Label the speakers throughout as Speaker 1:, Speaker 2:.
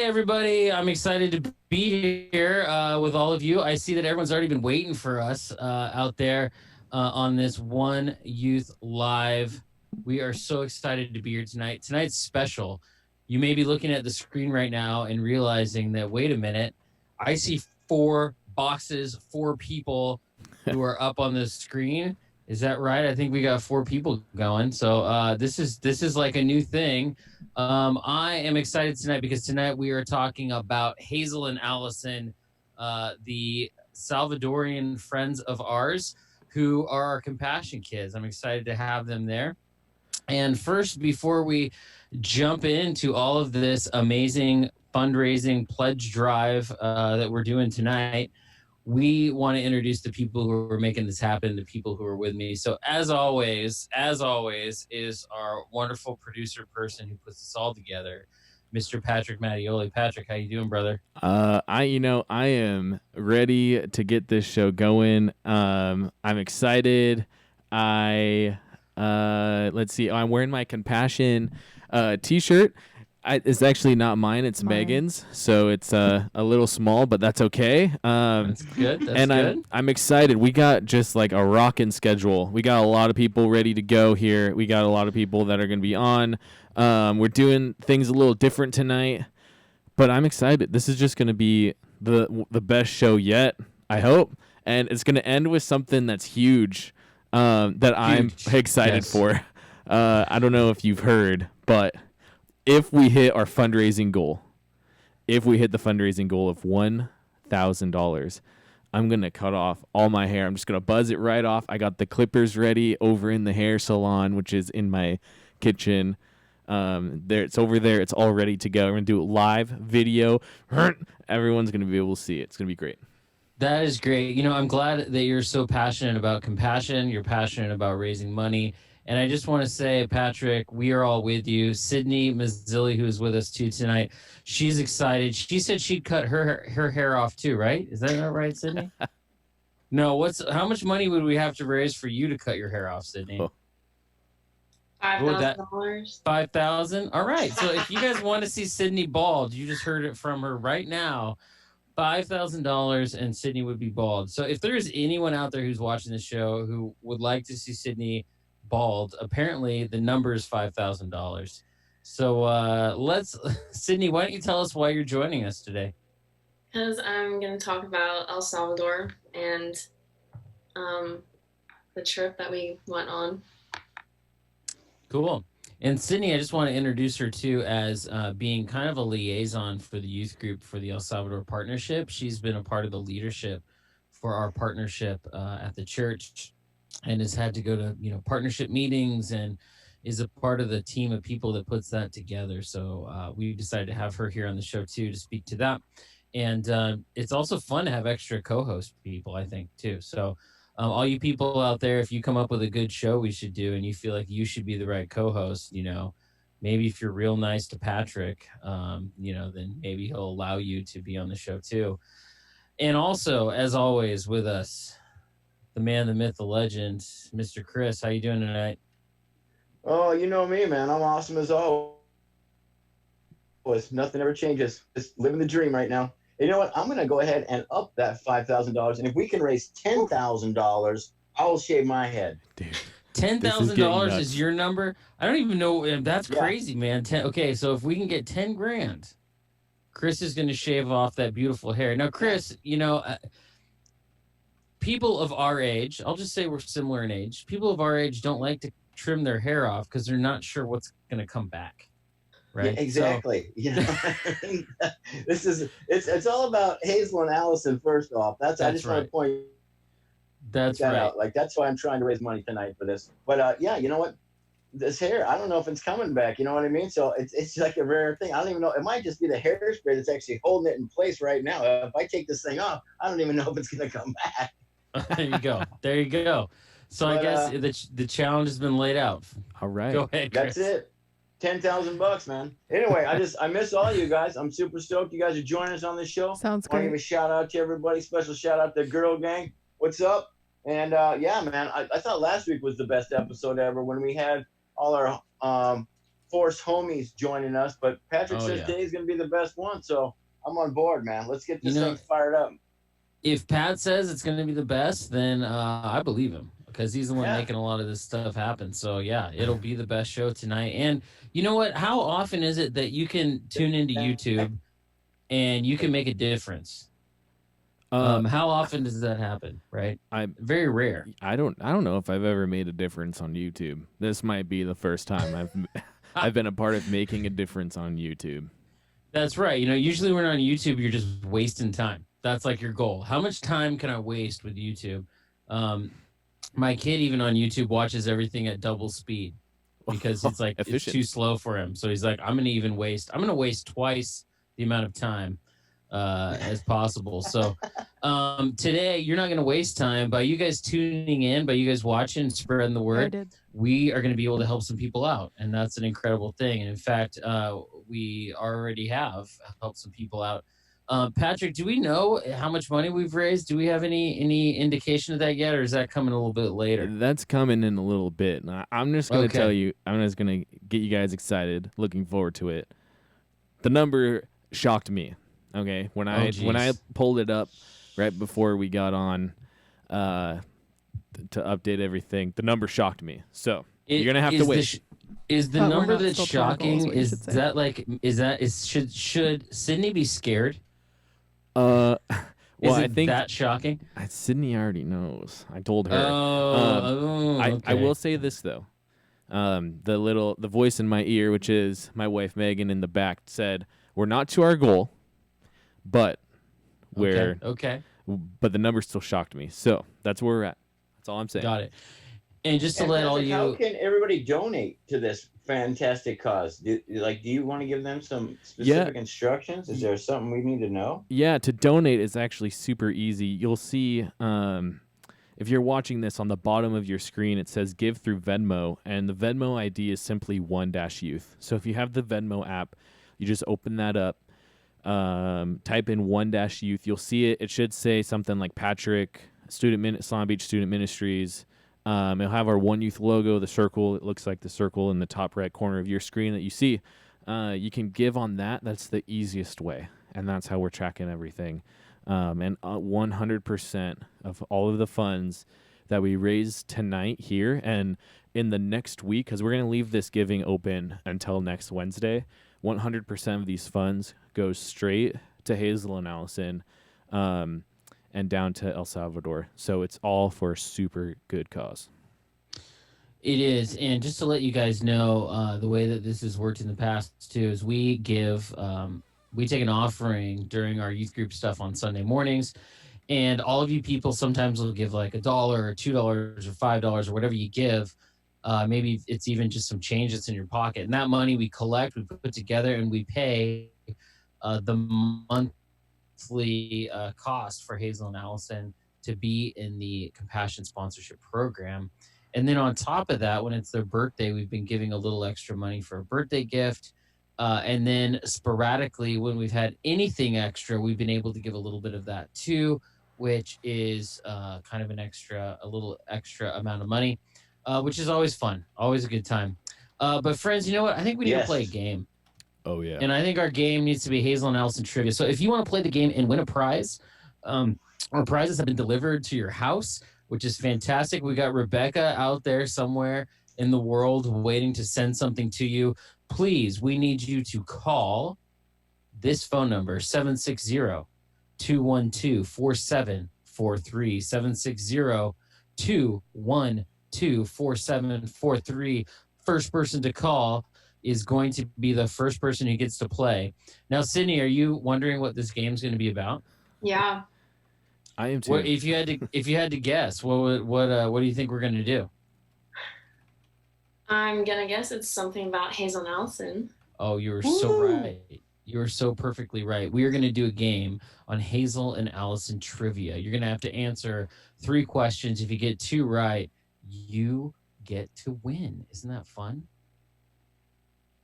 Speaker 1: everybody. I'm excited to be here with all of you. I see that everyone's already been waiting for us out there on this One Youth Live. We are so excited to be here tonight. Tonight's special. You may be looking at the screen right now and realizing that, wait a minute, I see four boxes, four people who are up on the screen. Is that right? I think we got four people going. So this is like a new thing. I am excited tonight because tonight we are talking about Hazel and Alisson, the Salvadorian friends of ours who are our compassion kids. I'm excited to have them there. And first, before we jump into all of this amazing fundraising pledge drive that we're doing tonight, we want to introduce the people who are making this happen, the people who are with me. So as always, is our wonderful producer person who puts this all together, Mr. Patrick Mattioli. Patrick, how you doing, brother?
Speaker 2: I am ready to get this show going. I'm excited. Let's see. I'm wearing my compassion t-shirt. It's actually not mine. It's Megan's, so it's a little small, but that's okay.
Speaker 1: That's good.
Speaker 2: I'm excited. We got just like a rockin' schedule. We got a lot of people ready to go here. We got a lot of people that are going to be on. We're doing things a little different tonight, but I'm excited. This is just going to be the best show yet, I hope, and it's going to end with something that's huge that I'm excited for. I don't know if you've heard, but if we hit our fundraising goal, of $1,000, I'm going to cut off all my hair. I'm just going to buzz it right off. I got the clippers ready over in the hair salon, which is in my kitchen. It's over there. It's all ready to go. We're going to do it live video. Everyone's going to be able to see it. It's going to be great.
Speaker 1: That is great. You know, I'm glad that you're so passionate about compassion. You're passionate about raising money. And I just want to say, Patrick, we are all with you. Sydney Mazzilli, who is with us too tonight, she's excited. She said she'd cut her hair off too, right? Is that not right, Sydney? No. How much money would we have to raise for you to cut your hair off, Sydney?
Speaker 3: $5,000.
Speaker 1: 5,000. All right. So if you guys want to see Sydney bald, you just heard it from her right now. $5,000 and Sydney would be bald. So if there is anyone out there who's watching the show who would like to see Sydney bald, apparently the number is $5,000. So Sydney, why don't you tell us why you're joining us today?
Speaker 3: Because I'm going to talk about El Salvador and the trip that we went on.
Speaker 1: Cool. And Sydney, I just want to introduce her too as being kind of a liaison for the youth group for the El Salvador Partnership. She's been a part of the leadership for our partnership at the church, and has had to go to partnership meetings and is a part of the team of people that puts that together. So we decided to have her here on the show too to speak to that. And it's also fun to have extra co-host people, I think, too. So all you people out there, if you come up with a good show we should do and you feel like you should be the right co-host, maybe if you're real nice to Patrick, then maybe he'll allow you to be on the show too. And also, as always, with us, the man, the myth, the legend, Mr. Chris. How you doing tonight?
Speaker 4: Oh, you know me, man. I'm awesome as always. Nothing ever changes. Just living the dream right now. You know what? I'm going to go ahead and up that $5,000. And if we can raise $10,000, I will shave my head.
Speaker 2: Dude,
Speaker 1: $10,000 is your number? I don't even know. That's crazy, man. Okay, so if we can get 10 grand, Chris is going to shave off that beautiful hair. Now, Chris, people of our age, I'll just say we're similar in age. People of our age don't like to trim their hair off because they're not sure what's going to come back. Right?
Speaker 4: Yeah, exactly. So, it's all about Hazel and Alisson. First off, I just want to point that out. Like, that's why I'm trying to raise money tonight for this. But you know what? This hair, I don't know if it's coming back. You know what I mean? So it's like a rare thing. I don't even know. It might just be the hairspray that's actually holding it in place right now. If I take this thing off, I don't even know if it's going to come back.
Speaker 1: There you go. So I guess the challenge has been laid out.
Speaker 2: All right.
Speaker 1: Go ahead, Chris.
Speaker 4: That's it. $10,000, man. Anyway, I miss all you guys. I'm super stoked you guys are joining us on this show.
Speaker 5: Sounds
Speaker 4: I want to
Speaker 5: great.
Speaker 4: give a shout out to everybody. Special shout out to Girl Gang. What's up? And man, I thought last week was the best episode ever when we had all our Force homies joining us, but Patrick says today's going to be the best one. So I'm on board, man. Let's get this thing fired up.
Speaker 1: If Pat says it's going to be the best, then I believe him because he's the one making a lot of this stuff happen. So, yeah, it'll be the best show tonight. And you know what? How often is it that you can tune into YouTube and you can make a difference? How often does that happen? Right? Very rare.
Speaker 2: I don't know if I've ever made a difference on YouTube. This might be the first time I've been a part of making a difference on YouTube.
Speaker 1: That's right. Usually when on YouTube, you're just wasting time. That's like your goal. How much time can I waste with YouTube? My kid, even on YouTube, watches everything at double speed because it's like it's too slow for him. So he's like, I'm going to waste twice the amount of time as possible. So today, you're not going to waste time by you guys tuning in, by you guys watching, spreading the word. We are going to be able to help some people out, and that's an incredible thing. And in fact, we already have helped some people out. Patrick, do we know how much money we've raised? Do we have any indication of that yet, or is that coming a little bit later?
Speaker 2: That's coming in a little bit. I'm just going to tell you, I'm just going to get you guys excited, looking forward to it. The number shocked me. Okay, when I pulled it up right before we got on to update everything, the number shocked me. So you're gonna have to wait.
Speaker 1: Is the number that's shocking? Should Sydney be scared?
Speaker 2: Well, I think
Speaker 1: that shocking.
Speaker 2: Sydney already knows. I told her.
Speaker 1: Okay.
Speaker 2: I will say this though. The voice in my ear, which is my wife Megan in the back, said, "We're not to our goal, but we're
Speaker 1: okay.
Speaker 2: But the number still shocked me. So that's where we're at. That's all I'm saying."
Speaker 1: Got it. And just to let all you,
Speaker 4: how can everybody donate to this fantastic cause? Do you want to give them some specific instructions? Is there something we need to know?
Speaker 2: Yeah, to donate is actually super easy. You'll see if you're watching this on the bottom of your screen, it says give through Venmo, and the Venmo ID is simply 1-youth. So if you have the Venmo app, you just open that up, type in 1-youth. You'll see it. It should say something like Patrick, Long Beach Student Ministries. It'll have our One Youth logo, the circle. It looks like the circle in the top right corner of your screen that you see. You can give on that. That's the easiest way, and that's how we're tracking everything. And 100% of all of the funds that we raise tonight here and in the next week, because we're going to leave this giving open until next Wednesday, 100% of these funds goes straight to Hazel and Alisson, and down to El Salvador. So it's all for a super good cause.
Speaker 1: It is. And just to let you guys know, the way that this has worked in the past too is we take an offering during our youth group stuff on Sunday mornings. And all of you people sometimes will give like $1 or $2 or $5 or whatever you give. Maybe it's even just some change that's in your pocket. And that money we collect, we put together, and we pay the monthly cost for Hazel and Alisson to be in the Compassion Sponsorship Program. And then on top of that, when it's their birthday, we've been giving a little extra money for a birthday gift. And then sporadically, when we've had anything extra, we've been able to give a little bit of that too, which is kind of a little extra amount of money, which is always fun, always a good time. But friends, you know what? I think we need to play a game.
Speaker 2: Oh, yeah.
Speaker 1: And I think our game needs to be Hazel and Alisson trivia. So if you want to play the game and win a prize, our prizes have been delivered to your house, which is fantastic. We got Rebecca out there somewhere in the world waiting to send something to you. Please, we need you to call this phone number, 760-212-4743, 760-212-4743. First person to call is going to be the first person who gets to play. Now, Sydney, are you wondering what this game's going to be about?
Speaker 3: Yeah.
Speaker 2: I am too.
Speaker 1: What, if you had to guess, what do you think we're going to do?
Speaker 3: I'm going to guess it's something about Hazel and Alisson.
Speaker 1: Oh, you were so right. You are so perfectly right. We are going to do a game on Hazel and Alisson trivia. You're going to have to answer 3 questions. If you get 2 right, you get to win. Isn't that fun?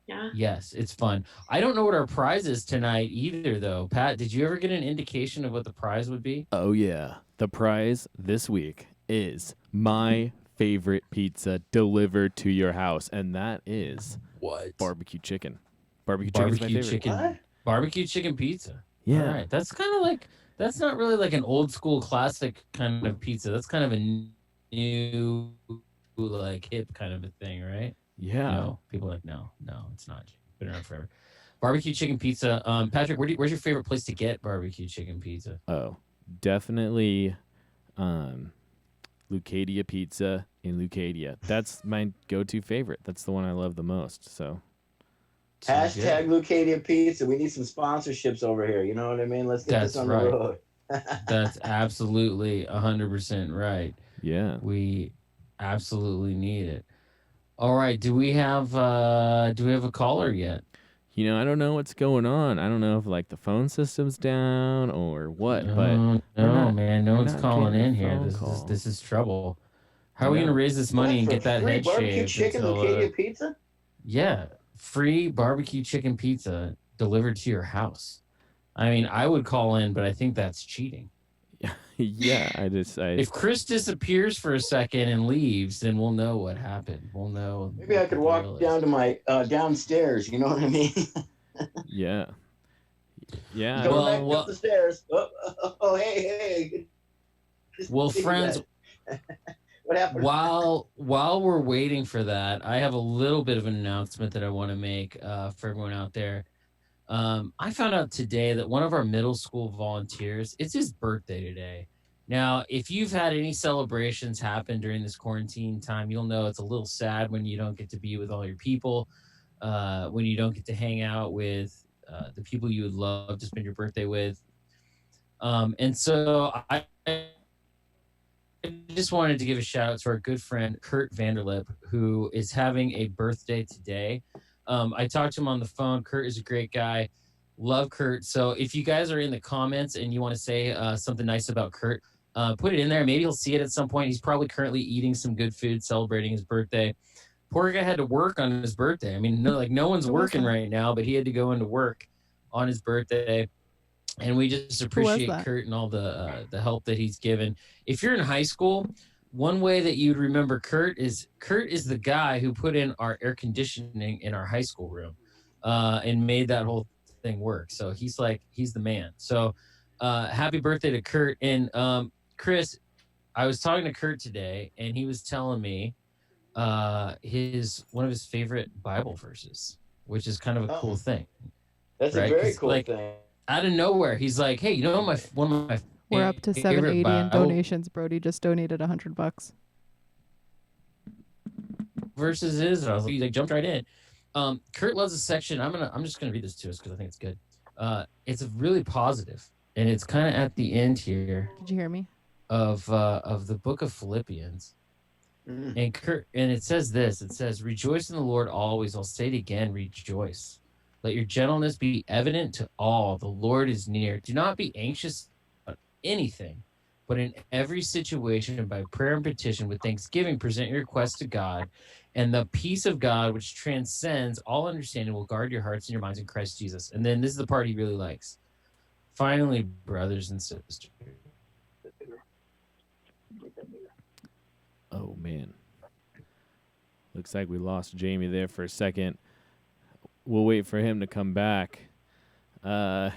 Speaker 3: Yeah.
Speaker 1: Yes, it's fun. I don't know what our prize is tonight either, though. Pat, did you ever get an indication of what the prize would be?
Speaker 2: Oh, yeah. The prize this week is my favorite pizza delivered to your house, and that is
Speaker 1: What?
Speaker 2: Barbecue chicken. Barbecue chicken's my favorite.
Speaker 1: Chicken.
Speaker 4: What?
Speaker 1: Barbecue chicken pizza.
Speaker 2: Yeah.
Speaker 1: All right. That's kind of like, that's not really like an old school classic kind of pizza. That's kind of a new, like hip kind of a thing, right?
Speaker 2: Yeah.
Speaker 1: No, people are like, no, it's not. Been around forever. Barbecue chicken pizza. Patrick, where's your favorite place to get barbecue chicken pizza?
Speaker 2: Oh, definitely Lucadia Pizza in Lucadia. That's my go-to favorite. That's the one I love the most. So
Speaker 4: Hashtag Lucadia Pizza. We need some sponsorships over here. You know what I mean? Let's get this on the road.
Speaker 1: That's absolutely 100% right.
Speaker 2: Yeah.
Speaker 1: We absolutely need it. All right. Do we have a caller yet?
Speaker 2: You know, I don't know what's going on. I don't know if like the phone system's down or what, but
Speaker 1: no, man, no one's calling in here. This is trouble. How are we gonna raise this money and get that head shaved?
Speaker 4: Barbecue chicken, Lucadia Pizza?
Speaker 1: Yeah, free barbecue chicken pizza delivered to your house. I mean, I would call in, but I think that's cheating.
Speaker 2: Yeah,
Speaker 1: if Chris disappears for a second and leaves, then we'll know what happened. We'll know.
Speaker 4: Maybe I could walk down to my downstairs. You know what I mean?
Speaker 2: Yeah.
Speaker 4: Going back up the stairs. Oh, hey.
Speaker 1: Well, friends.
Speaker 4: What happened?
Speaker 1: While we're waiting for that, I have a little bit of an announcement that I want to make for everyone out there. I found out today that one of our middle school volunteers, it's his birthday today. Now, if you've had any celebrations happen during this quarantine time, you'll know it's a little sad when you don't get to be with all your people, when you don't get to hang out with the people you would love to spend your birthday with. And so I just wanted to give a shout out to our good friend, Kurt Vanderlip, who is having a birthday today. I talked to him on the phone. Kurt is a great guy. Love Kurt. So if you guys are in the comments and you want to say something nice about Kurt, put it in there. Maybe he'll see it at some point. He's probably currently eating some good food, celebrating his birthday. Poor guy had to work on his birthday. I mean, no one's working right now, but he had to go into work on his birthday. And we just appreciate Kurt and all the help that he's given. If you're in high school, one way that you'd remember Kurt is the guy who put in our air conditioning in our high school room and made that whole thing work. So he's the man. So happy birthday to Kurt. And Chris, I was talking to Kurt today, and he was telling me one of his favorite Bible verses, which is kind of a cool thing.
Speaker 4: That's a very cool thing.
Speaker 1: Out of nowhere, he's like, "Hey, one of my
Speaker 5: we're up to $780 in donations. Brody just donated $100.
Speaker 1: Verses is, and I was like, he jumped right in. Kurt loves a section. I'm just gonna read this to us because I think it's good. It's really positive, and it's kind of at the end here.
Speaker 5: Did you hear me?
Speaker 1: Of the book of Philippians, and it says this. It says, "Rejoice in the Lord always." I'll say it again. Rejoice. Let your gentleness be evident to all. The Lord is near. Do not be anxious about anything, but in every situation, and by prayer and petition, with thanksgiving, present your requests to God, and the peace of God, which transcends all understanding, will guard your hearts and your minds in Christ Jesus. And then this is the part he really likes. Finally, brothers and sisters.
Speaker 2: Oh, man. Looks like we lost Jamie there for a second. We'll wait for him to come back. I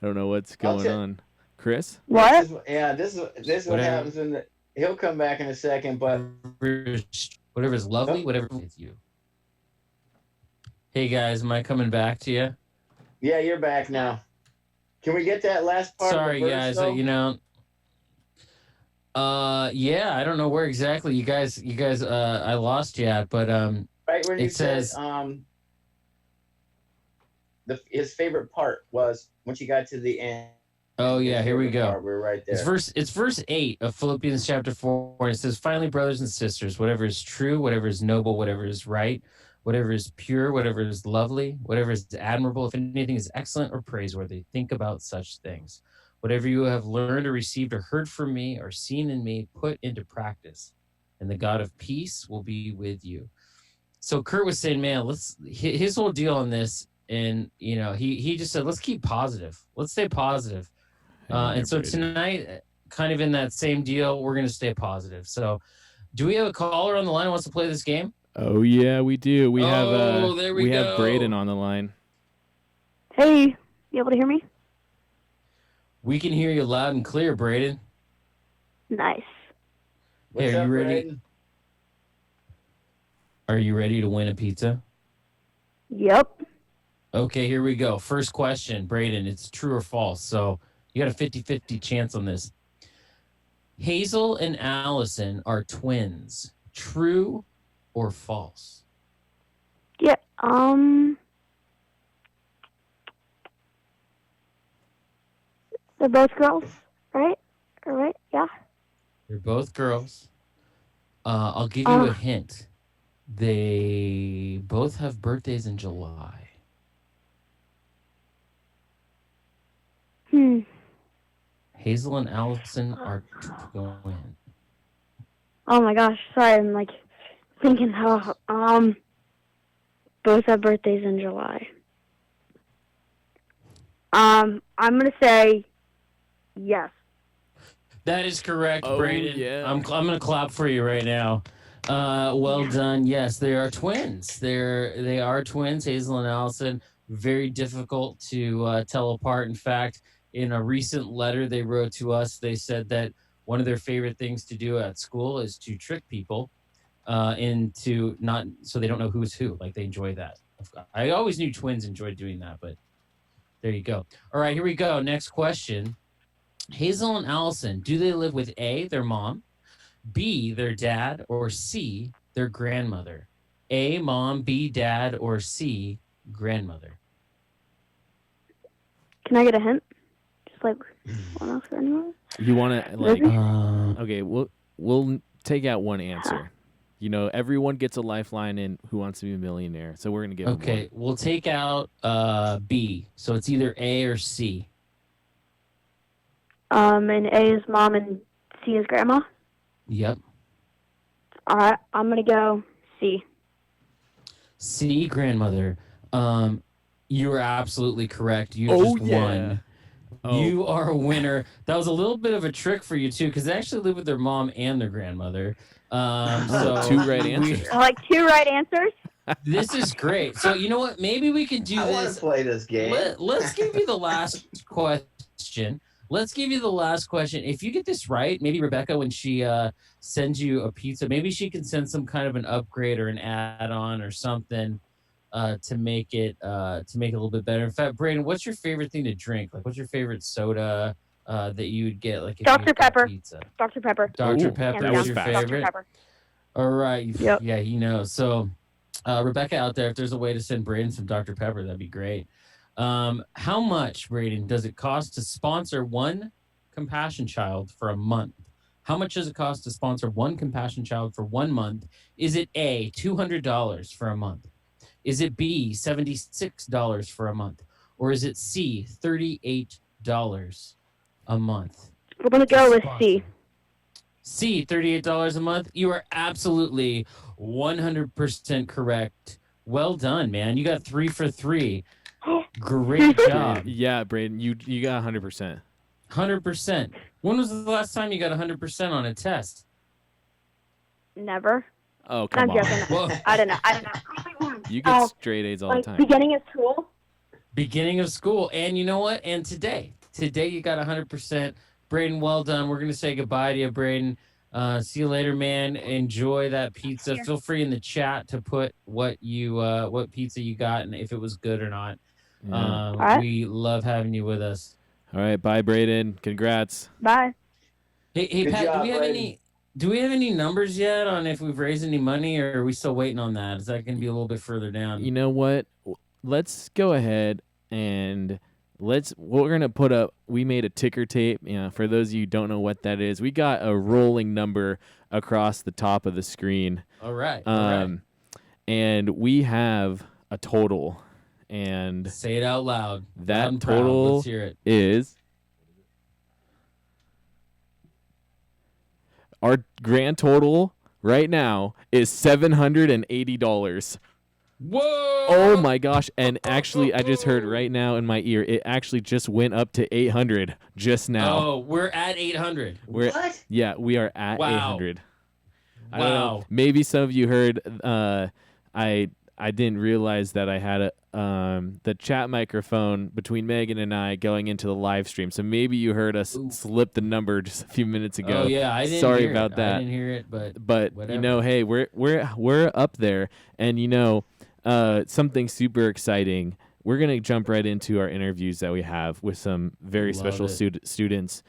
Speaker 2: don't know what's going on. Chris?
Speaker 5: What?
Speaker 4: This is what happens he'll come back in a second, but
Speaker 1: whatever is lovely, whatever is you. Hey guys, am I coming back to you?
Speaker 4: Yeah, you're back now. Can we get that last part?
Speaker 1: Sorry,
Speaker 4: of the
Speaker 1: guys.
Speaker 4: verse,
Speaker 1: Yeah, I don't know where exactly you guys. I lost you at, but
Speaker 4: right when
Speaker 1: it says
Speaker 4: his favorite part was once you got to the end.
Speaker 1: Oh yeah, here we go.
Speaker 4: We're right there.
Speaker 1: It's verse 8 of Philippians chapter 4, and it says, "Finally, brothers and sisters, whatever is true, whatever is noble, whatever is right, whatever is pure, whatever is lovely, whatever is admirable, if anything is excellent or praiseworthy, think about such things. Whatever you have learned or received or heard from me or seen in me, put into practice, and the God of peace will be with you." So Kurt was saying, man, his whole deal on this, and he just said, let's keep positive. Let's stay positive. And so tonight, kind of in that same deal, we're going to stay positive. So do we have a caller on the line who wants to play this game?
Speaker 2: Oh yeah, we do. We have
Speaker 1: there
Speaker 2: we
Speaker 1: go.
Speaker 2: have Braden on the line.
Speaker 6: Hey, you able to hear me?
Speaker 1: We can hear you loud and clear, Braden.
Speaker 6: Nice.
Speaker 1: Hey, are you ready?
Speaker 4: Braden?
Speaker 1: Are you ready to win a pizza?
Speaker 6: Yep.
Speaker 1: Okay, here we go. First question, Braden. It's true or false. So you got a 50-50 chance on this. Hazel and Alisson are twins. True or false?
Speaker 6: Yeah. They're both girls, right? All right. Yeah.
Speaker 1: They're both girls. I'll give you a hint. They both have birthdays in July. Hazel and Alisson are twins.
Speaker 6: Oh my gosh. Sorry, I'm like thinking how both have birthdays in July. I'm gonna say yes.
Speaker 1: That is correct, Braden.
Speaker 2: Yeah.
Speaker 1: I'm gonna clap for you right now. Well done. Yes, they are twins. They are twins, Hazel and Alisson. Very difficult to tell apart. In fact, in a recent letter they wrote to us, they said that one of their favorite things to do at school is to trick people into not so they don't know who's who. Like they enjoy that. I always knew twins enjoyed doing that, but there you go. All right, here we go. Next question. Hazel and Alisson, do they live with A, their mom, B, their dad, or C, their grandmother? A, mom, B, dad, or C, grandmother?
Speaker 6: Can I get a hint? Just like one else or anyone?
Speaker 2: You want to like?
Speaker 6: Maybe?
Speaker 2: Okay, we'll take out one answer. You know, everyone gets a lifeline in Who Wants to Be a Millionaire, so we're gonna give.
Speaker 1: Okay, we'll take out B. So it's either A or C.
Speaker 6: And A is mom and C is grandma.
Speaker 1: Yep.
Speaker 6: All right, I'm gonna go C.
Speaker 1: C, grandmother. You are absolutely correct. You just won.
Speaker 2: Oh.
Speaker 1: You are a winner. That was a little bit of a trick for you too, because they actually live with their mom and their grandmother. So
Speaker 2: 2 right answers.
Speaker 6: Like 2 right answers.
Speaker 1: This is great. So you know what? Maybe we can do
Speaker 4: I want
Speaker 1: this.
Speaker 4: to play this game.
Speaker 1: Let's give you the last question. Let's give you the last question. If you get this right, maybe Rebecca, when she sends you a pizza, maybe she can send some kind of an upgrade or an add-on or something to make it a little bit better. In fact, Brayden, what's your favorite thing to drink? Like, what's your favorite soda that you would get? Like, if
Speaker 6: Dr.
Speaker 1: you got
Speaker 6: Pepper.
Speaker 1: Pizza.
Speaker 6: Dr. Pepper.
Speaker 1: Dr.
Speaker 2: Ooh,
Speaker 1: Pepper
Speaker 2: that
Speaker 1: is
Speaker 2: was
Speaker 1: your
Speaker 2: fast.
Speaker 1: favorite.
Speaker 6: Dr. Pepper.
Speaker 1: All right.
Speaker 6: Yep.
Speaker 1: Yeah, he knows. So, Rebecca out there, if there's a way to send Brayden some Dr. Pepper, that'd be great. How much, Brayden, does it cost to sponsor one Compassion Child for a month? How much does it cost to sponsor one Compassion Child for 1 month? Is it A, $200 for a month? Is it B, $76 for a month? Or is it C, $38 a month?
Speaker 6: We're going to go with C.
Speaker 1: C, $38 a month. You are absolutely 100% correct. Well done, man. You got 3 for 3. Great job.
Speaker 2: Yeah, Braden, you got 100%.
Speaker 1: 100%. When was the last time you got 100% on a test?
Speaker 6: Never.
Speaker 2: Oh, come
Speaker 6: I'm
Speaker 2: on.
Speaker 6: joking.
Speaker 1: Whoa.
Speaker 6: I don't know.
Speaker 2: You get straight A's all the time.
Speaker 6: Beginning of school.
Speaker 1: Beginning of school. And you know what? And today you got 100%. Brayden, well done. We're going to say goodbye to you, Brayden. See you later, man. Enjoy that pizza. Feel free in the chat to put what pizza you got and if it was good or not.
Speaker 2: Yeah.
Speaker 1: We love having you with us.
Speaker 2: All right, bye, Braden. Congrats.
Speaker 6: Bye.
Speaker 1: Hey,
Speaker 4: Good
Speaker 1: Pat,
Speaker 4: job,
Speaker 1: do we have any numbers yet on if we've raised any money, or are we still waiting on that? Is that going to be a little bit further down?
Speaker 2: You know what? Let's go ahead and we're going to put up, we made a ticker tape. For those of you who don't know what that is, we got a rolling number across the top of the screen.
Speaker 1: All right.
Speaker 2: And we have a total. And
Speaker 1: say it out loud.
Speaker 2: That total
Speaker 1: Let's hear it.
Speaker 2: is our grand total right now is $780.
Speaker 1: Whoa!
Speaker 2: Oh my gosh! And actually, I just heard right now in my ear, it actually just went up to 800 just now.
Speaker 1: Oh, we're at 800.
Speaker 4: What?
Speaker 2: Yeah, we are at 800. I don't know. Maybe some of you heard. I didn't realize that I had the chat microphone between Megan and I going into the live stream. So maybe you heard us slip the number just a few minutes ago.
Speaker 1: Oh yeah, I didn't.
Speaker 2: Sorry
Speaker 1: hear
Speaker 2: about
Speaker 1: it.
Speaker 2: that.
Speaker 1: I didn't hear it, but whatever.
Speaker 2: you know, hey, we're up there, and you know, something super exciting. We're gonna jump right into our interviews that we have with some very special students.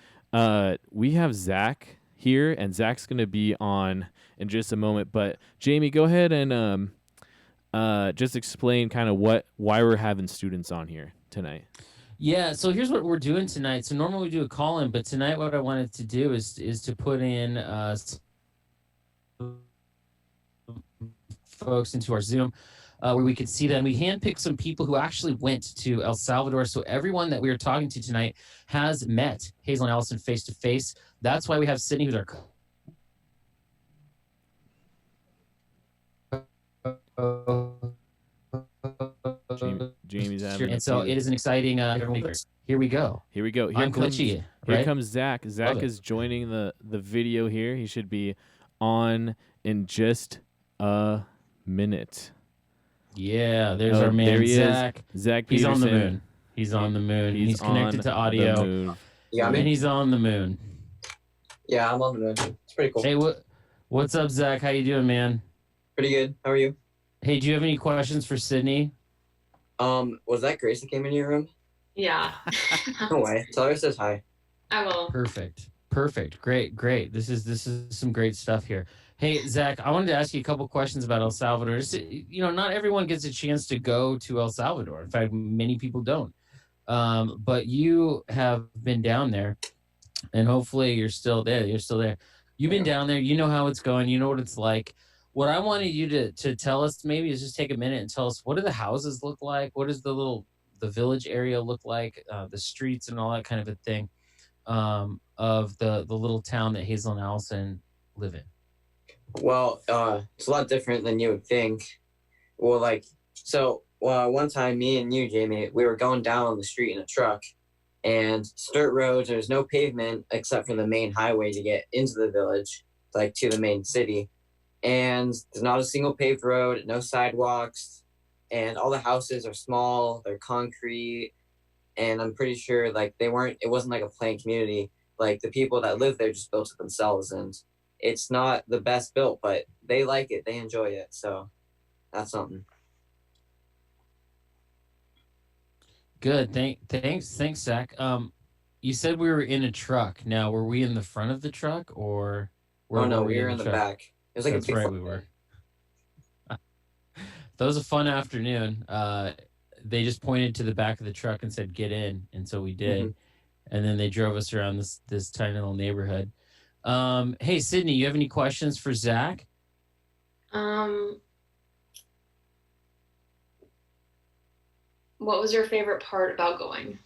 Speaker 2: We have Zach here, and Zach's gonna be on in just a moment. But Jamie, go ahead and just explain kind of why we're having students on here tonight.
Speaker 1: Yeah, so here's what we're doing tonight. So normally we do a call-in, but tonight what I wanted to do is to put in folks into our Zoom where we could see them. We handpicked some people who actually went to El Salvador. So everyone that we are talking to tonight has met Hazel and Alisson face to face. That's why we have Sydney, who's our
Speaker 2: Jamie's having
Speaker 1: and so it is an exciting here we go.
Speaker 2: Here comes Zach. Zach is joining the video here. He should be on in just a minute.
Speaker 1: Yeah, there's our man, there Zach.
Speaker 2: Zach
Speaker 1: He's
Speaker 2: Peterson.
Speaker 1: on the moon. He's on the moon. He's connected to audio.
Speaker 7: Yeah,
Speaker 1: and he's on the moon.
Speaker 7: Yeah, I'm on the moon. It's pretty cool.
Speaker 1: Hey, what's up, Zach? How you doing, man?
Speaker 7: Pretty good. How are you?
Speaker 1: Hey, do you have any questions for Sydney?
Speaker 7: Was that Grace that came in your room?
Speaker 3: Yeah.
Speaker 7: No way. Tell her says hi.
Speaker 3: I will.
Speaker 1: Perfect. Great. This is some great stuff here. Hey, Zach, I wanted to ask you a couple questions about El Salvador. You know, not everyone gets a chance to go to El Salvador. In fact, many people don't. But you have been down there, and hopefully you're still there. You've been down there. You know how it's going. You know what it's like. What I wanted you to tell us maybe is just take a minute and tell us, what do the houses look like? What does the village area look like? The streets and all that kind of a thing of the little town that Hazel and Alisson live in.
Speaker 7: Well, it's a lot different than you would think. Well, one time me and you, Jamie, we were going down the street in a truck, and dirt roads, there's no pavement except for the main highway to get into the village, like to the main city. And there's not a single paved road, no sidewalks, and all the houses are small, they're concrete, and I'm pretty sure it wasn't like a planned community. Like the people that live there just built it themselves, and it's not the best built, but they like it, they enjoy it, so that's something.
Speaker 1: Good, thanks, Zach. You said we were in a truck. Now, were we in the front of the truck or?
Speaker 7: Oh no, we were in the back. It was like
Speaker 1: That's right, we were. That was a fun afternoon. They just pointed to the back of the truck and said, "Get in," and so we did. Mm-hmm. And then they drove us around this tiny little neighborhood. Hey, Sydney, you have any questions for Zach?
Speaker 3: What was your favorite part about going?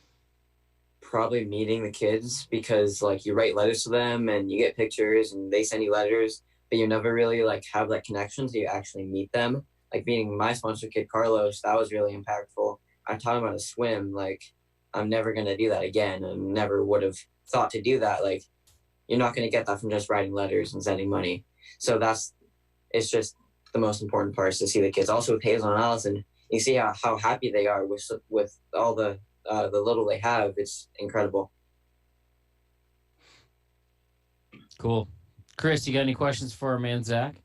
Speaker 7: Probably meeting the kids, because you write letters to them and you get pictures and they send you letters, but you never really have that connection till you actually meet them. Like meeting my sponsor kid, Carlos, that was really impactful. I taught him how to swim. I'm never going to do that again, and never would have thought to do that. You're not going to get that from just writing letters and sending money. So it's just the most important part, is to see the kids. Also with Hazel and Alisson, you see how happy they are with all the little they have. It's incredible.
Speaker 1: Cool. Chris, you got any questions for our man, Zach?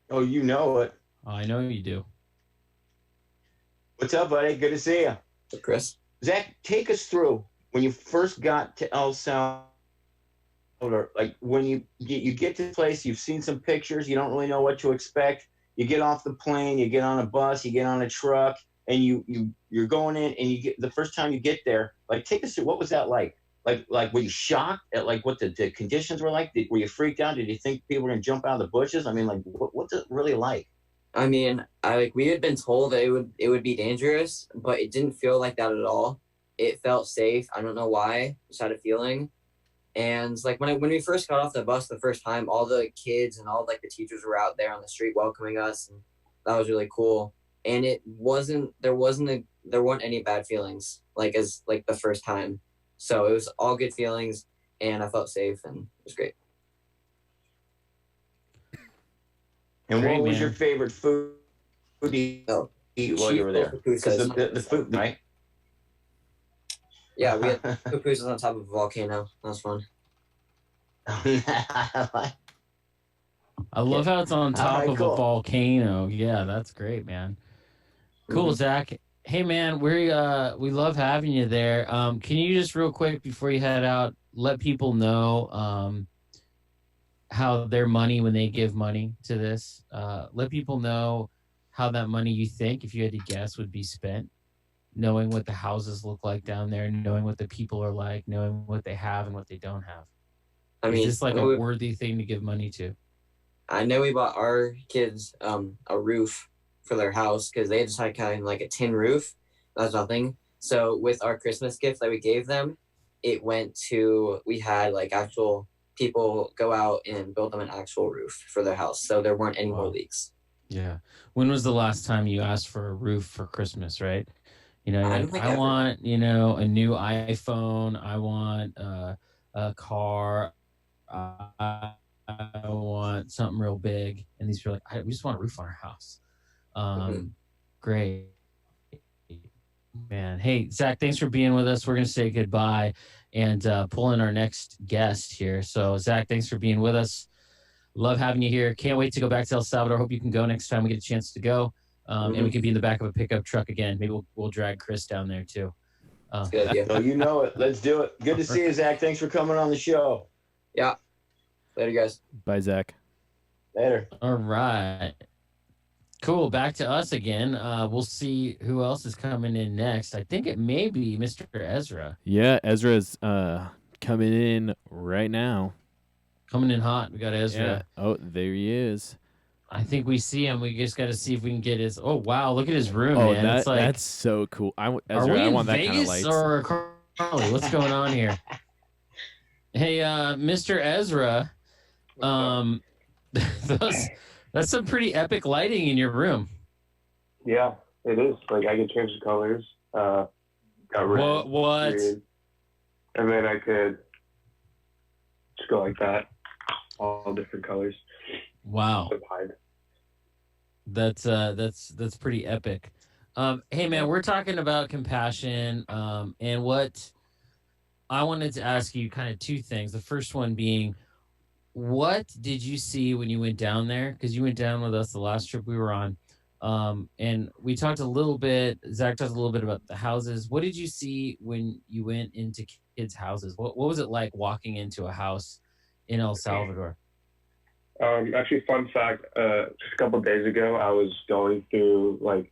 Speaker 4: Oh, you know it.
Speaker 1: Oh, I know you do.
Speaker 4: What's up, buddy? Good to see you.
Speaker 7: Chris.
Speaker 4: Zach, take us through when you first got to El Salvador. When you get to the place, you've seen some pictures, you don't really know what to expect. You get off the plane, you get on a bus, you get on a truck, and you're going in, and you get the first time you get there. Take us through, what was that like? Were you shocked at what the conditions were like? Were you freaked out? Did you think people were gonna jump out of the bushes? I mean, what's it really like?
Speaker 7: I mean, we had been told that it would be dangerous, but it didn't feel like that at all. It felt safe. I don't know why. Just had a feeling. And when we first got off the bus the first time, all the kids and all the teachers were out there on the street welcoming us, and that was really cool. And there weren't any bad feelings as the first time. So it was all good feelings, and I felt safe, and it was great.
Speaker 4: And
Speaker 1: Great,
Speaker 4: what was
Speaker 1: man.
Speaker 4: your favorite food to eat while you were there? Because the food, right?
Speaker 7: Yeah, we had pupusas on top of a volcano. That was fun.
Speaker 1: I love how it's on top of
Speaker 4: cool.
Speaker 1: a volcano. Yeah, that's great, man. Cool, Zach. Hey, man, we love having you there. Can you just real quick before you head out, let people know how their money, when they give money to this, let people know how that money, you think, if you had to guess, would be spent, knowing what the houses look like down there, knowing what the people are like, knowing what they have and what they don't have. Is this like a worthy thing to give money to?
Speaker 7: I know we bought our kids a roof for their house because they just had kind of like a tin roof. That's nothing. So with our Christmas gift that we gave them, it went to, we had like actual people go out and build them an actual roof for their house. So there weren't any more leaks.
Speaker 1: Yeah. When was the last time you asked for a roof for Christmas, right? You know, I want, you know, a new iPhone. I want a car. I want something real big. And these people are like, we just want a roof on our house. Great, man. Hey, Zach, thanks for being with us. We're going to say goodbye and pull in our next guest here. So, Zach, thanks for being with us. Love having you here. Can't wait to go back to El Salvador. Hope you can go next time we get a chance to go. And we can be in the back of a pickup truck again. Maybe we'll drag Chris down there too.
Speaker 7: Good idea.
Speaker 4: So you know it. Let's do it. Good to see you, Zach. Thanks for coming on the show.
Speaker 7: Yeah. Later, guys.
Speaker 2: Bye, Zach.
Speaker 4: Later.
Speaker 1: All right. Cool. Back to us again. We'll see who else is coming in next. I think it may be Mr. Ezra.
Speaker 2: Yeah, Ezra's coming in right now.
Speaker 1: Coming in hot. We got Ezra.
Speaker 2: Yeah. Oh, there he is.
Speaker 1: I think we see him. We just got to see if we can get his. Oh wow! Look at his room,
Speaker 2: oh,
Speaker 1: man. It's like,
Speaker 2: that's so cool.
Speaker 1: Ezra, I want that kind of lights. Or Carly? What's going on here? Hey, Mr. Ezra. That's some pretty epic lighting in your room.
Speaker 8: Yeah, it is. Like I could change the colors. Got red,
Speaker 1: what?
Speaker 8: green, and then I could just go like that, all different colors.
Speaker 1: Wow. That's pretty epic. Hey man, we're talking about compassion, and what I wanted to ask you kind of two things. The first one being, what did you see when you went down there? Because you went down with us the last trip we were on. And we talked a little bit, Zach talked a little bit about the houses. What did you see when you went into kids' houses? What was it like walking into a house in El Salvador?
Speaker 8: Actually, fun fact, just a couple of days ago, I was going through like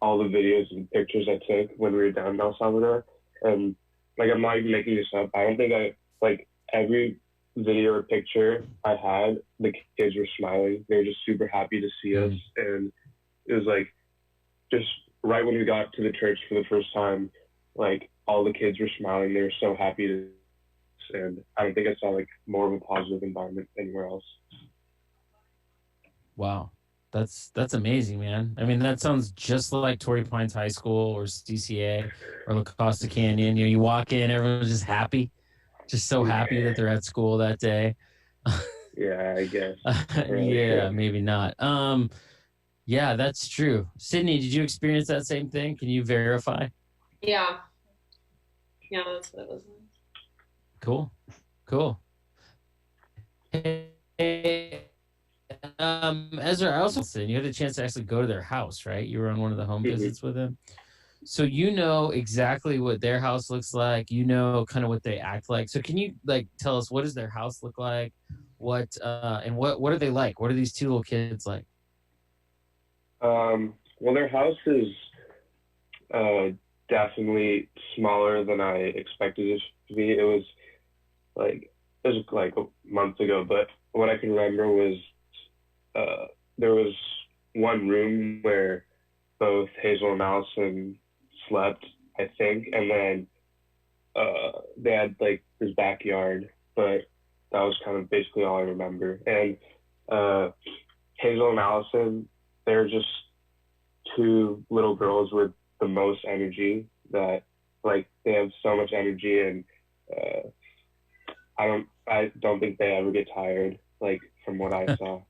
Speaker 8: all the videos and pictures I took when we were down in El Salvador. And like, I'm not even making this up. I don't think every video or picture I had, the kids were smiling. They were just super happy to see us. And it was like, just right when we got to the church for the first time, like all the kids were smiling. They were so happy to, and I don't think I saw like more of a positive environment anywhere else.
Speaker 1: Wow. That's amazing, man. I mean, that sounds just like Torrey Pines High School or CCA or La Costa Canyon. You know, you walk in, everyone's just happy. Just so happy that they're at school that day.
Speaker 8: Yeah, I guess.
Speaker 1: Yeah, maybe not. Yeah, that's true. Sydney, did you experience that same thing? Can you verify?
Speaker 3: Yeah. Yeah, that's what it was like.
Speaker 1: Cool. Hey, Ezra, I also said you had a chance to actually go to their house, right? You were on one of the home visits with them. So you know exactly what their house looks like. You know kind of what they act like. So can you like tell us, what does their house look like? What are they like? What are these two little kids like?
Speaker 8: Well, their house is definitely smaller than I expected it to be. It was like a month ago, but what I can remember was there was one room where both Hazel and Alisson slept, I think, and then they had like this backyard, but that was kind of basically all I remember. And Hazel and Alisson, they're just two little girls with the most energy. That like they have so much energy, and I don't think they ever get tired, like from what I saw.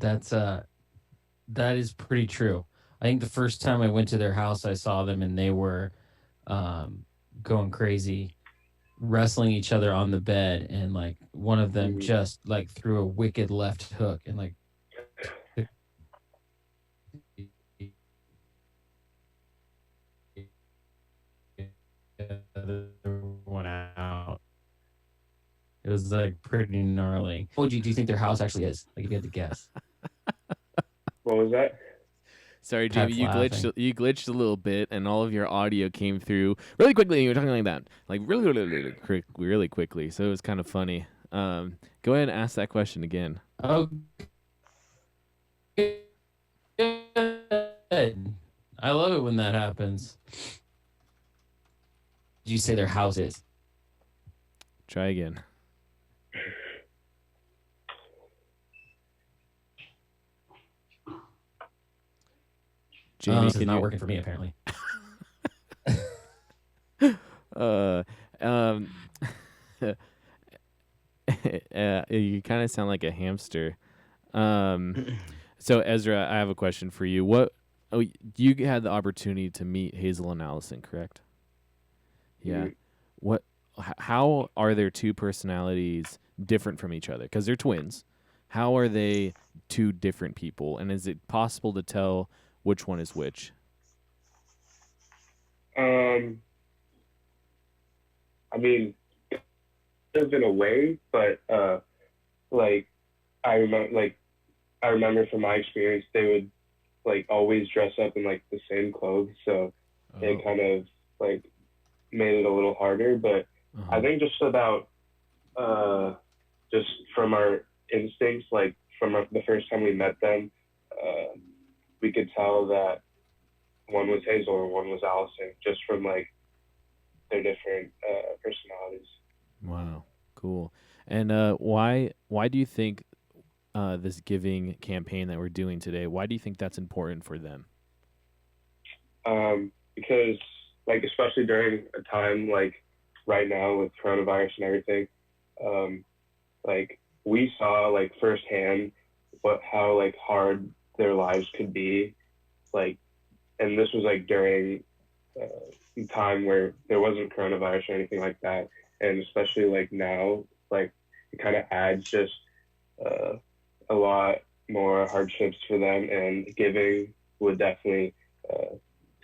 Speaker 1: That is pretty true. I think the first time I went to their house, I saw them and they were going crazy, wrestling each other on the bed, and like one of them just like threw a wicked left hook and like the other one out. It was like pretty gnarly. What do you think their house actually is? Like if you had to guess.
Speaker 8: What was that?
Speaker 2: Sorry, Jamie, you glitched a little bit, and all of your audio came through really quickly. You were talking like that, like really quickly. So it was kind of funny. Go ahead and ask that question again.
Speaker 1: Oh, good. I love it when that happens. Did you say their house is?
Speaker 2: Try again.
Speaker 1: Jamie, this is not working for me apparently.
Speaker 2: You kind of sound like a hamster. So Ezra, I have a question for you. You had the opportunity to meet Hazel and Alisson, correct? Yeah. How are their two personalities different from each other? Because they're twins. How are they two different people? And is it possible to tell which one is which?
Speaker 8: I mean, in a way, but like I remember from my experience, they would like always dress up in like the same clothes, so it kind of like made it a little harder. But I think just about just from our instincts, like from the first time we met them, we could tell that one was Hazel and one was Alisson, just from like their different personalities.
Speaker 2: Wow, cool. And why do you think this giving campaign that we're doing today, why do you think that's important for them?
Speaker 8: Because like especially during a time like right now with coronavirus and everything, like we saw like firsthand how like hard their lives could be, like, and this was like during a time where there wasn't coronavirus or anything like that, and especially like now, like it kind of adds just a lot more hardships for them, and giving would definitely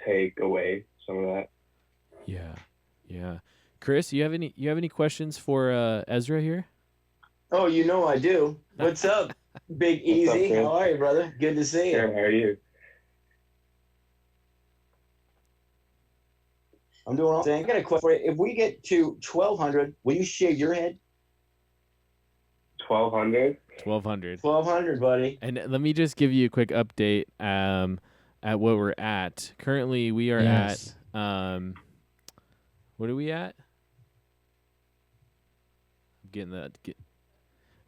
Speaker 8: take away some of that.
Speaker 2: Yeah. Chris, you have any questions for Ezra here?
Speaker 4: Oh, you know I do. What's up, Big Easy?
Speaker 8: How
Speaker 4: are you, brother? Good to see you.
Speaker 8: How are you?
Speaker 4: I'm doing all things. I got a question for you. If we get to 1,200, will you shave your head?
Speaker 8: 1,200?
Speaker 2: 1,200.
Speaker 4: 1,200, buddy.
Speaker 2: And let me just give you a quick update at what we're at. Currently, we are at what are we at?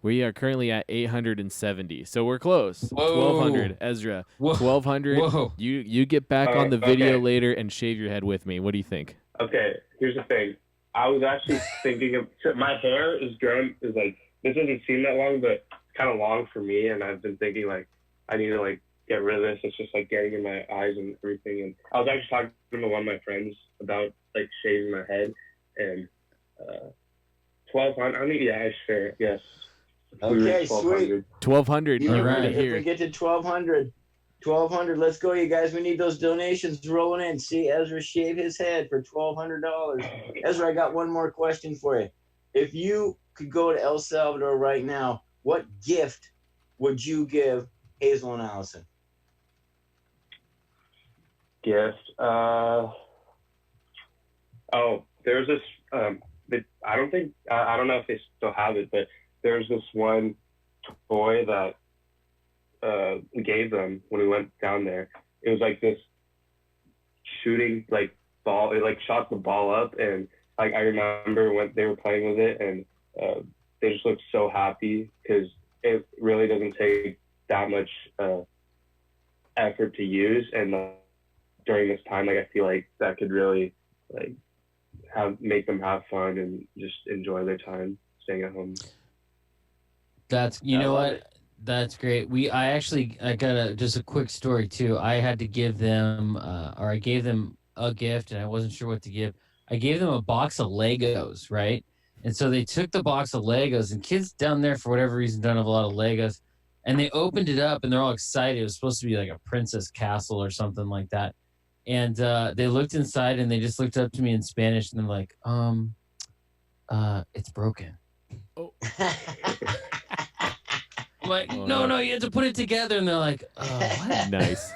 Speaker 2: We are currently at 870, so we're close. 1,200, Ezra. 1,200.
Speaker 1: Whoa.
Speaker 2: You get back on the video later and shave your head with me. What do you think?
Speaker 8: Okay, here's the thing. I was actually thinking of my hair is like, this doesn't seem that long, but it's kind of long for me, and I've been thinking like I need to like get rid of this. It's just like getting in my eyes and everything. And I was actually talking to one of my friends about like shaving my head, and 1,200. I mean, yeah, sure, yes.
Speaker 4: Okay, sweet.
Speaker 2: 1,200.
Speaker 1: All right.
Speaker 4: If we get to 1,200, let's go, you guys. We need those donations rolling in. See Ezra shave his head for $1,200. Ezra, I got one more question for you. If you could go to El Salvador right now, what gift would you give Hazel and Alisson?
Speaker 8: Gift? There's this. I don't know if they still have it, but there's this one toy that we gave them when we went down there. It was like this shooting like ball. It like shot the ball up, and like I remember when they were playing with it, and they just looked so happy because it really doesn't take that much effort to use. And during this time, like I feel like that could really like make them have fun and just enjoy their time staying at home.
Speaker 1: That's, you know what? That's great. I got just a quick story too. I had to give them, or I gave them a gift, and I wasn't sure what to give. I gave them a box of Legos, right? And so they took the box of Legos, and kids down there for whatever reason don't have a lot of Legos, and they opened it up, and they're all excited. It was supposed to be like a princess castle or something like that, and they looked inside, and they just looked up to me in Spanish, and they're like, it's broken.
Speaker 2: Oh.
Speaker 1: I'm like, no, you have to put it together. And they're like, oh, what?
Speaker 2: Nice.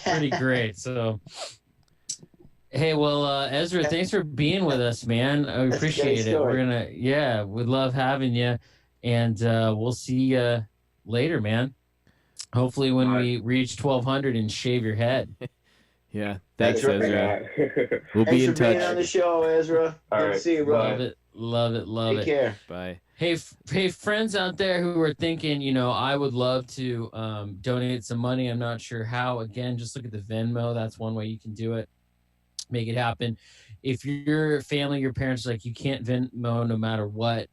Speaker 1: Pretty great. So, hey, well, Ezra, thanks for being with us, man. I appreciate it. We'd love having you. And we'll see you later, man. Hopefully when we reach 1,200 and shave your head.
Speaker 2: Yeah, thanks, Ezra. We'll be in touch.
Speaker 4: Thanks for being on the show, Ezra. Good to see you, bro.
Speaker 1: Love it.
Speaker 4: Take care.
Speaker 2: Bye.
Speaker 1: Hey, friends out there who are thinking, I would love to donate some money. I'm not sure how. Again, just look at the Venmo. That's one way you can do it. Make it happen. If your family, your parents, like you can't Venmo no matter what.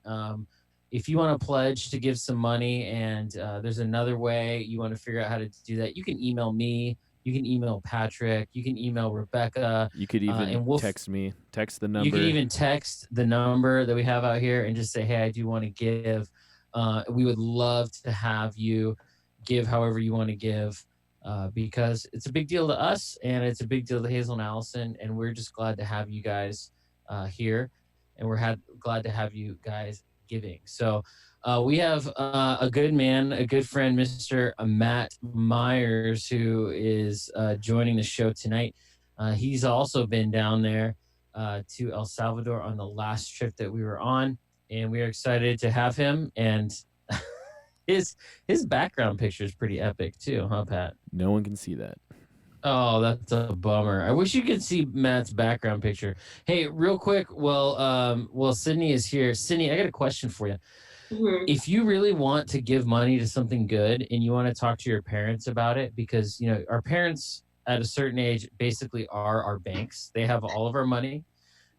Speaker 1: If you want to pledge to give some money and there's another way you want to figure out how to do that, you can email me. You can email Patrick. You can email Rebecca.
Speaker 2: You could even text me. Text the number.
Speaker 1: You can even text the number that we have out here and just say, hey, I do want to give. We would love to have you give however you want to give because it's a big deal to us and it's a big deal to Hazel and Alisson. And we're just glad to have you guys here. And we're glad to have you guys giving. So we have a good man, a good friend, Mr. Matt Myers, who is joining the show tonight. He's also been down there to El Salvador on the last trip that we were on, and we are excited to have him. And his background picture is pretty epic too, huh, Pat?
Speaker 2: No one can see that.
Speaker 1: Oh, that's a bummer. I wish you could see Matt's background picture. Hey, real quick, well, Sydney is here. Sydney, I got a question for you.
Speaker 3: Mm-hmm.
Speaker 1: If you really want to give money to something good and you want to talk to your parents about it, because our parents at a certain age basically are our banks. They have all of our money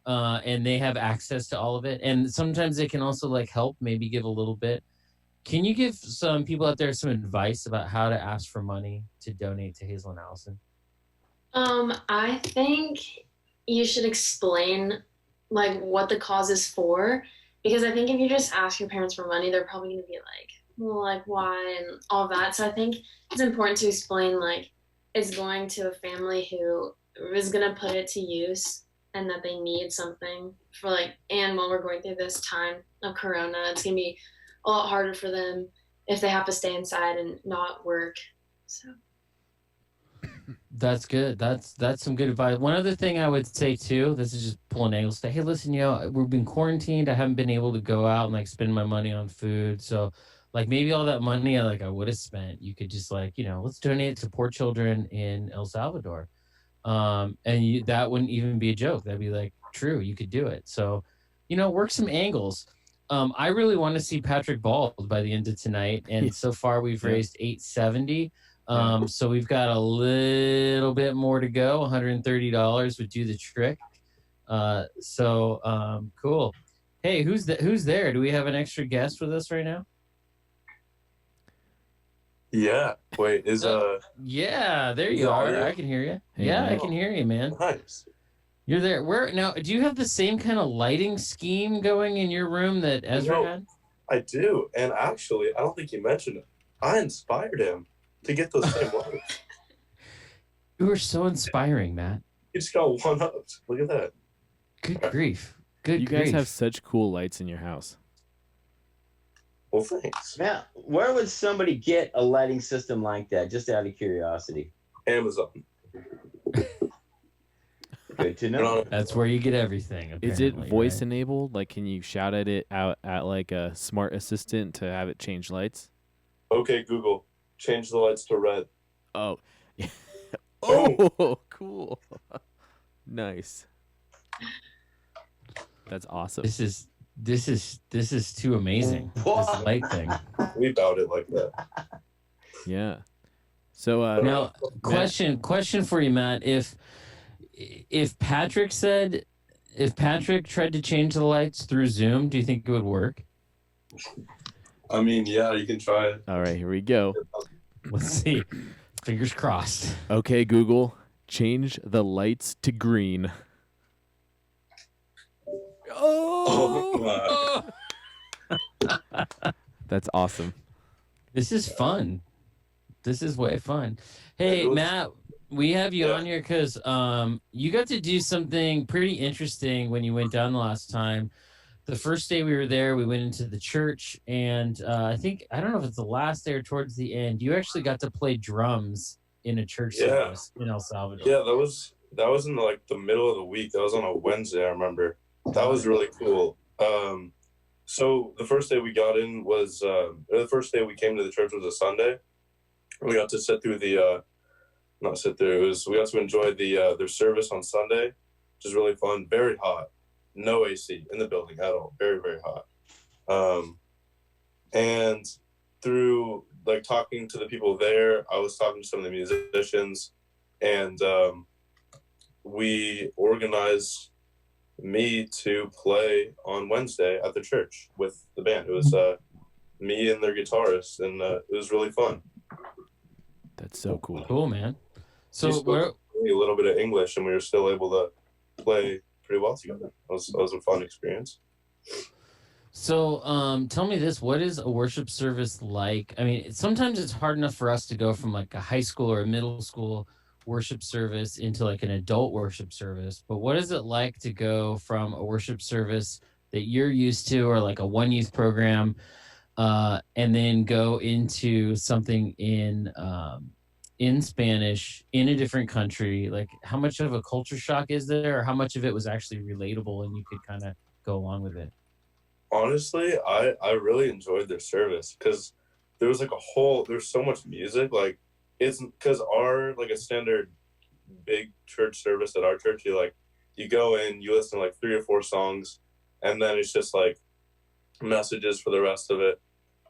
Speaker 1: and they have access to all of it. And sometimes they can also help, maybe give a little bit. Can you give some people out there some advice about how to ask for money to donate to Hazel and Alisson?
Speaker 3: I think you should explain what the cause is for. Because I think if you just ask your parents for money, they're probably going to be like, well, why and all that. So I think it's important to explain, it's going to a family who is going to put it to use and that they need something for, and while we're going through this time of Corona, it's going to be a lot harder for them if they have to stay inside and not work. So.
Speaker 1: That's good. That's some good advice. One other thing I would say too, this is just pulling angles. Say, hey, listen, we've been quarantined. I haven't been able to go out and spend my money on food. So maybe all that money I would have spent, you could just let's donate it to poor children in El Salvador. And that wouldn't even be a joke. That'd be true. You could do it. So, work some angles. I really want to see Patrick Bald by the end of tonight. And so far we've raised $870. So we've got a little bit more to go. $130 would do the trick. Cool. Hey, who's there? Do we have an extra guest with us right now?
Speaker 9: Yeah. Wait, is
Speaker 1: yeah, there you are. I can hear you. Hey, yeah, man. I can hear you, man.
Speaker 9: Nice.
Speaker 1: You're there. Where now? Do you have the same kind of lighting scheme going in your room that Ezra had?
Speaker 9: I do, and actually, I don't think you mentioned it. I inspired him to get those same lights.
Speaker 1: You were so inspiring, Matt.
Speaker 9: You just got one-upped. Look at that.
Speaker 1: Good grief. Good grief.
Speaker 2: You guys have such cool lights in your house.
Speaker 9: Well, thanks.
Speaker 4: Now, where would somebody get a lighting system like that, just out of curiosity?
Speaker 9: Amazon.
Speaker 4: Good to know.
Speaker 1: That's where you get everything.
Speaker 2: Is it voice enabled? Can you shout at it out at a smart assistant to have it change lights?
Speaker 9: Okay, Google. Change the lights to red.
Speaker 2: Oh. Oh, cool. Nice. That's awesome.
Speaker 1: This is too amazing. This light thing.
Speaker 9: We bowed it like that.
Speaker 2: Yeah. So
Speaker 1: now question for you, Matt. If Patrick tried to change the lights through Zoom, do you think it would work?
Speaker 9: I mean, yeah, you can try it.
Speaker 2: All right, here we go.
Speaker 1: Let's see. Fingers crossed.
Speaker 2: Okay, Google, change the lights to green.
Speaker 9: Oh my.
Speaker 2: That's awesome.
Speaker 1: This is fun. This is way fun. Hey, Matt, we have you on here because you got to do something pretty interesting when you went down the last time. The first day we were there, we went into the church, and I don't know if it's the last day or towards the end, you actually got to play drums in a church service in El Salvador.
Speaker 9: Yeah, that was in like the middle of the week. That was on a Wednesday, I remember. That was really cool. So the first day we got in was the first day we came to the church was a Sunday. We got to sit through the we got to enjoy their service on Sunday, which is really fun. Very hot. No AC in the building at all. Very, very hot. And through like talking to the people there, I was talking to some of the musicians, and we organized me to play on Wednesday at the church with the band. It was me and their guitarist, and it was really fun.
Speaker 2: That's so cool.
Speaker 1: Cool, man. So
Speaker 9: a little bit of English, and we were still able to play pretty well together. It was a fun experience.
Speaker 1: So tell me this, what is a worship service like? I mean, sometimes it's hard enough for us to go from like a high school or a middle school worship service into like an adult worship service, but what is it like to go from a worship service that you're used to or like a one youth program and then go into something in Spanish in a different country? Like, how much of a culture shock is there, or how much of it was actually relatable and you could kind of go along with it?
Speaker 9: Honestly, I really enjoyed their service because there was like there's so much music. Like, it's because our like a standard big church service at our church, you go in, you listen to like 3 or 4 songs, and then it's just like messages for the rest of it.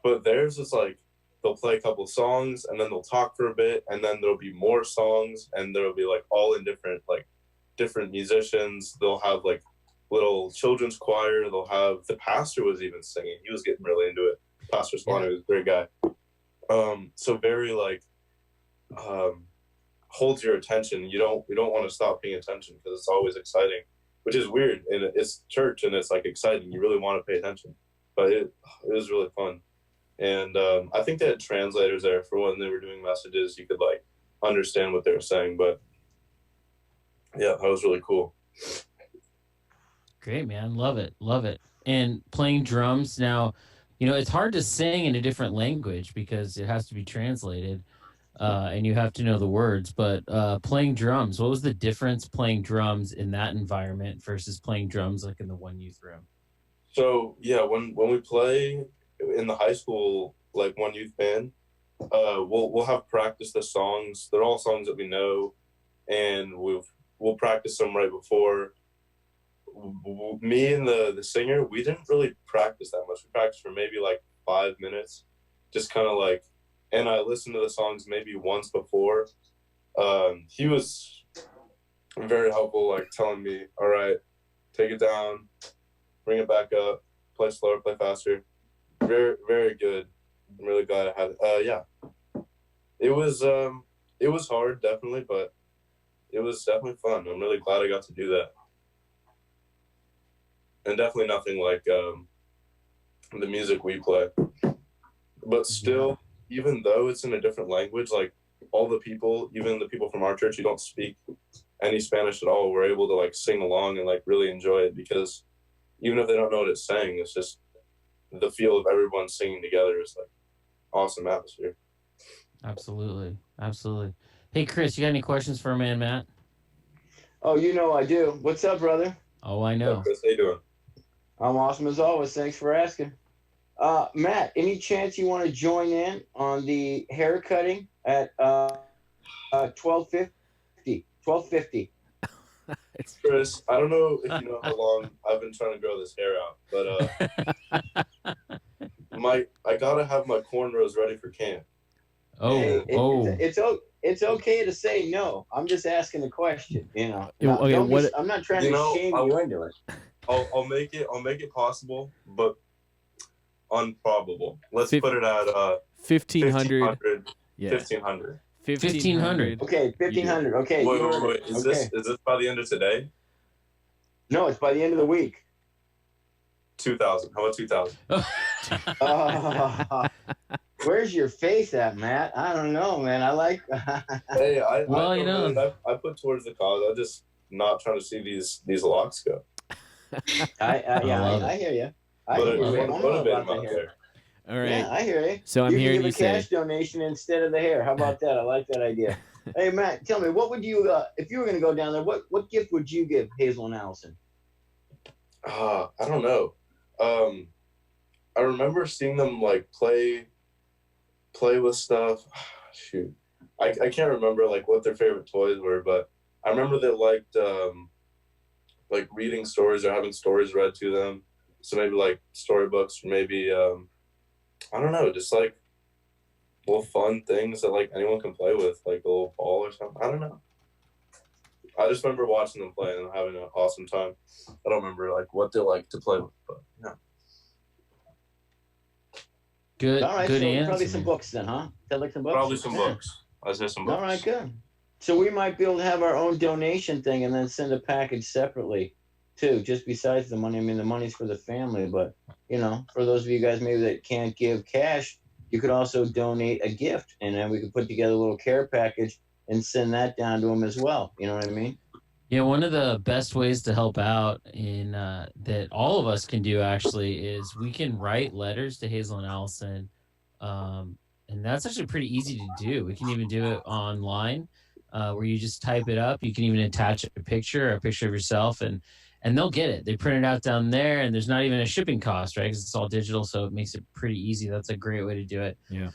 Speaker 9: But theirs is like they'll play a couple songs and then they'll talk for a bit, and then there'll be more songs, and there'll be like all in different musicians. They'll have like little children's choir. They'll have the pastor was even singing. He was getting really into it. Pastor Swanner was a great guy. So very like holds your attention. You don't want to stop paying attention because it's always exciting, which is weird. And it's church and it's like exciting. You really want to pay attention, but it was really fun. And I think they had translators there for when they were doing messages. You could like understand what they were saying. But yeah, that was really cool.
Speaker 1: Great, man. Love it. Love it. And playing drums now, it's hard to sing in a different language because it has to be translated and you have to know the words. But playing drums, what was the difference playing drums in that environment versus playing drums like in the one youth room?
Speaker 9: So yeah, when we play in the high school, like one youth band, we'll have practice the songs. They're all songs that we know, and we'll practice them right before. Me and the singer, we didn't really practice that much. We practiced for maybe like 5 minutes, just kind of like, and I listened to the songs maybe once before. He was very helpful, like telling me, all right, take it down, bring it back up, play slower, play faster. Very, very good. I'm really glad I had it. Yeah. It was hard, definitely, but it was definitely fun. I'm really glad I got to do that. And definitely nothing like the music we play. But still, even though it's in a different language, like all the people, even the people from our church who don't speak any Spanish at all, were able to like sing along and like really enjoy it, because even if they don't know what it's saying, it's just the feel of everyone singing together is like awesome atmosphere.
Speaker 1: Absolutely. Absolutely. Hey, Chris, you got any questions for our man, Matt?
Speaker 4: Oh, I do. What's up, brother?
Speaker 1: Oh, I know.
Speaker 9: Yeah, Chris, how you doing?
Speaker 4: I'm awesome as always. Thanks for asking. Matt, any chance you want to join in on the hair cutting at 12:50?
Speaker 9: Chris, I don't know if you know how long I've been trying to grow this hair out, but I gotta have my cornrows ready for camp.
Speaker 4: It's okay to say no. I'm just asking a question. I'm not trying to shame you into it.
Speaker 9: I'll make it possible, but unprobable. Let's put it at
Speaker 2: 1,500. Yeah.
Speaker 9: 1,500.
Speaker 2: 1,500.
Speaker 4: Okay, 1,500. Okay.
Speaker 9: Wait. Is this by the end of today?
Speaker 4: No, it's by the end of the week.
Speaker 9: 2,000. How about 2,000?
Speaker 4: Where's your face at, Matt? I don't know, man. I like.
Speaker 9: Hey, I put towards the cause. I'm just not trying to see these locks go.
Speaker 4: I hear you. I hear you.
Speaker 2: All right.
Speaker 4: Yeah, I hear you.
Speaker 2: So I'm hearing you say
Speaker 4: give a cash donation instead of the hair. How about that? I like that idea. Hey, Matt, tell me, what would you, if you were going to go down there, what gift would you give Hazel and Alisson?
Speaker 9: I don't know. I remember seeing them like play with stuff. Shoot, I can't remember like what their favorite toys were, but I remember they liked like reading stories or having stories read to them. So maybe like storybooks, or maybe I don't know, just like little fun things that like anyone can play with, like a little ball or something. I don't know. I just remember watching them play and having an awesome time. I don't remember like what they like to play with, but yeah.
Speaker 1: Good.
Speaker 4: All right,
Speaker 1: good
Speaker 4: so
Speaker 1: answer.
Speaker 4: probably some books then, huh? Like some books?
Speaker 9: Probably some books. I say some books.
Speaker 4: All right, good. So we might be able to have our own donation thing and then send a package separately, too, just besides the money. I mean, the money's for the family, but, you know, for those of you guys maybe that can't give cash, you could also donate a gift, and then we could put together a little care package and send that down to them as well. You know what I mean?
Speaker 1: Yeah, one of the best ways to help out in that all of us can do actually is we can write letters to Hazel and Alisson, and that's actually pretty easy to do. We can even do it online, where you just type it up. You can even attach a picture of yourself, and they'll get it. They print it out down there, and there's not even a shipping cost, right? Because it's all digital, so it makes it pretty easy. That's a great way to do it.
Speaker 2: Yeah.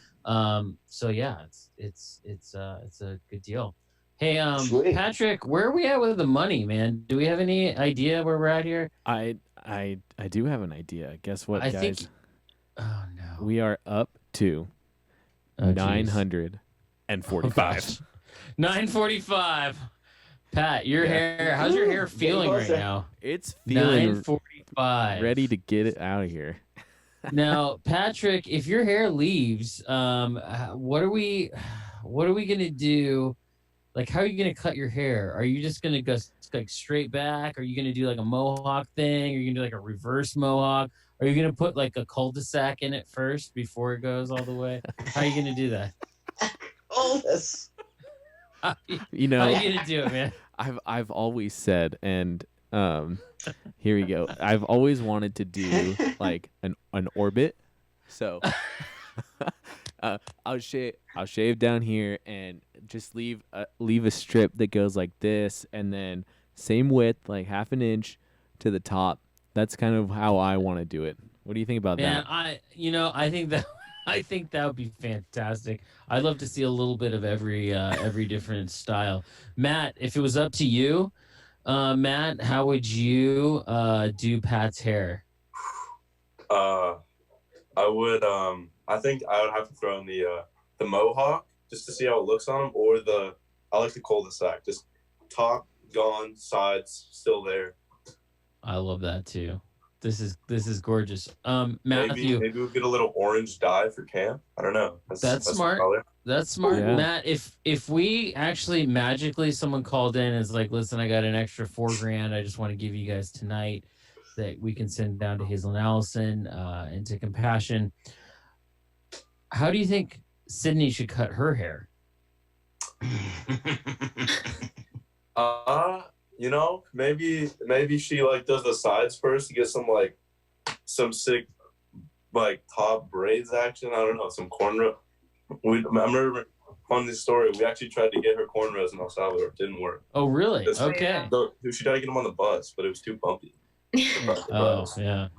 Speaker 1: So yeah, it's a good deal. Hey,
Speaker 4: Sweet.
Speaker 1: Patrick, where are we at with the money, man? Do we have any idea where we're at here?
Speaker 2: I do have an idea. Guess what,
Speaker 1: I
Speaker 2: guys?
Speaker 1: think. Oh no.
Speaker 2: We are up to 945.
Speaker 1: 945. Pat, your hair. How's your hair feeling right now?
Speaker 2: It's feeling
Speaker 1: 945.
Speaker 2: ready to get it out of here.
Speaker 1: Now, Patrick, if your hair leaves, what are we gonna do? Like, how are you gonna cut your hair? Are you just gonna go like straight back? Are you gonna do like a mohawk thing? Are you gonna do like a reverse mohawk? Are you gonna put like a cul-de-sac in it first before it goes all the way? How are you gonna do that?
Speaker 4: Cul-de-sac.
Speaker 2: You know,
Speaker 1: how are you gonna do it, man?
Speaker 2: I've always said, and here we go. I've always wanted to do like an orbit. So I'll shave down here and just leave a strip that goes like this, and then same width, like half an inch to the top. That's kind of how I want to do it. What do you think about that?
Speaker 1: I think that would be fantastic. I'd love to see a little bit of every different style. Matt, if it was up to you, Matt, how would you do Pat's hair?
Speaker 9: I would. I think I would have to throw in the mohawk just to see how it looks on him, or I like the cul-de-sac, just top gone, sides still there.
Speaker 1: I love that too. This is gorgeous.
Speaker 9: Maybe we'll get a little orange dye for camp. I don't know.
Speaker 1: That's smart. That's smart, yeah. Matt. If we actually magically someone called in and is like, listen, I got an extra $4,000. I just want to give you guys tonight that we can send down to Hazel and Alisson and to Compassion. How do you think Sydney should cut her hair?
Speaker 9: You know, maybe she like does the sides first to get some sick like top braids action. I don't know, some cornrow. I remember on this story, we actually tried to get her cornrows in El Salvador. It didn't work.
Speaker 1: Oh, really? Okay.
Speaker 9: She tried to get them on the bus, but it was too bumpy.
Speaker 1: Oh, yeah.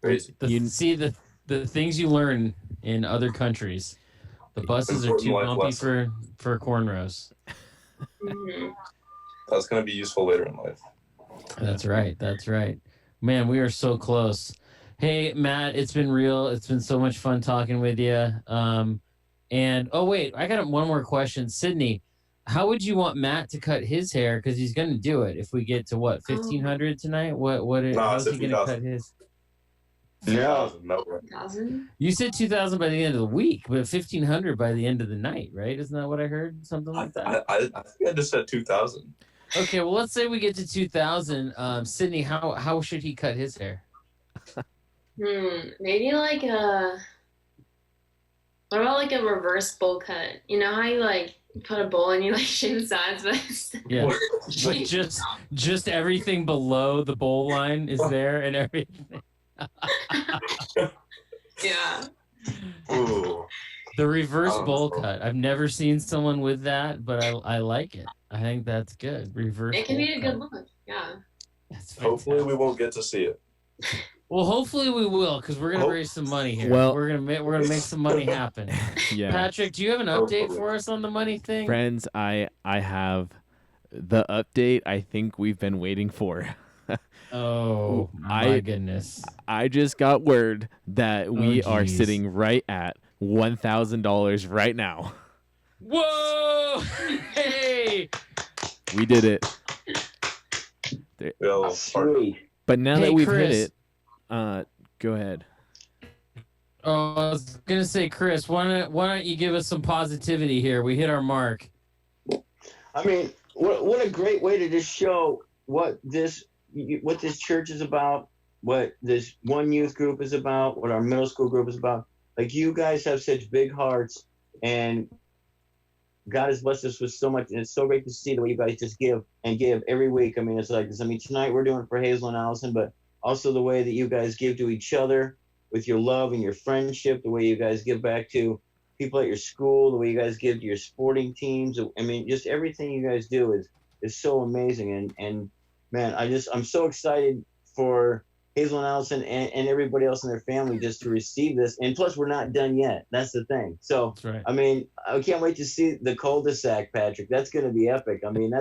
Speaker 9: Crazy.
Speaker 1: See the things you learn in other countries. The buses are too bumpy for cornrows.
Speaker 9: That's going to be useful later in life.
Speaker 1: That's right. Man, we are so close. Hey, Matt, it's been real. It's been so much fun talking with you. And, oh, wait, I got one more question. Sydney, how would you want Matt to cut his hair? Because he's going to do it if we get to, what, 1,500 tonight? How is he going to cut his?
Speaker 9: 2,000, no way.
Speaker 3: 2,000?
Speaker 1: You said 2,000 by the end of the week, but 1,500 by the end of the night, right? Isn't that what I heard? Something like that.
Speaker 9: I think I just said 2,000.
Speaker 1: Okay, well, let's say we get to 2,000. Sydney, how should he cut his hair?
Speaker 3: Maybe like what about like a reverse bowl cut? You know how you like put a bowl and you like shave the sides, but
Speaker 1: Yeah, but just everything below the bowl line is there and everything.
Speaker 3: Yeah.
Speaker 9: Ooh.
Speaker 1: The reverse bowl cut. I've never seen someone with that, but I like it. I think that's good. Reverse.
Speaker 3: It can be a
Speaker 1: cut.
Speaker 3: good look. Yeah.
Speaker 1: That's
Speaker 9: Hopefully we won't get to see it.
Speaker 1: Well, hopefully we will, because we're gonna raise some money here.
Speaker 2: Well-
Speaker 1: we're gonna make some money happen.
Speaker 2: Yeah.
Speaker 1: Patrick, do you have an update for us on the money thing?
Speaker 2: Friends, I have the update I think we've been waiting for.
Speaker 1: Oh my goodness.
Speaker 2: I just got word that we are
Speaker 1: geez.
Speaker 2: sitting right at $1,000 right now.
Speaker 1: Whoa! Hey!
Speaker 2: We did it.
Speaker 4: Sweet.
Speaker 2: But now
Speaker 1: Hey,
Speaker 2: that we've
Speaker 1: Chris.
Speaker 2: hit it, go ahead.
Speaker 1: Oh, I was gonna say, Chris, why don't you give us some positivity here? We hit our mark.
Speaker 4: I mean, what a great way to just show what this church is about, what this one youth group is about, what our middle school group is about. Like, you guys have such big hearts, and God has blessed us with so much, and it's so great to see the way you guys just give every week. I mean, it's like this. I mean, tonight we're doing it for Hazel and Alisson, but also the way that you guys give to each other with your love and your friendship, the way you guys give back to people at your school, the way you guys give to your sporting teams. I mean, just everything you guys do is so amazing. And man, I'm so excited for Hazel and Alisson and everybody else in their family just to receive this. And plus, we're not done yet. That's the thing. So,
Speaker 1: That's right.
Speaker 4: I mean, I can't wait to see the cul-de-sac, Patrick. That's going to be epic. I mean,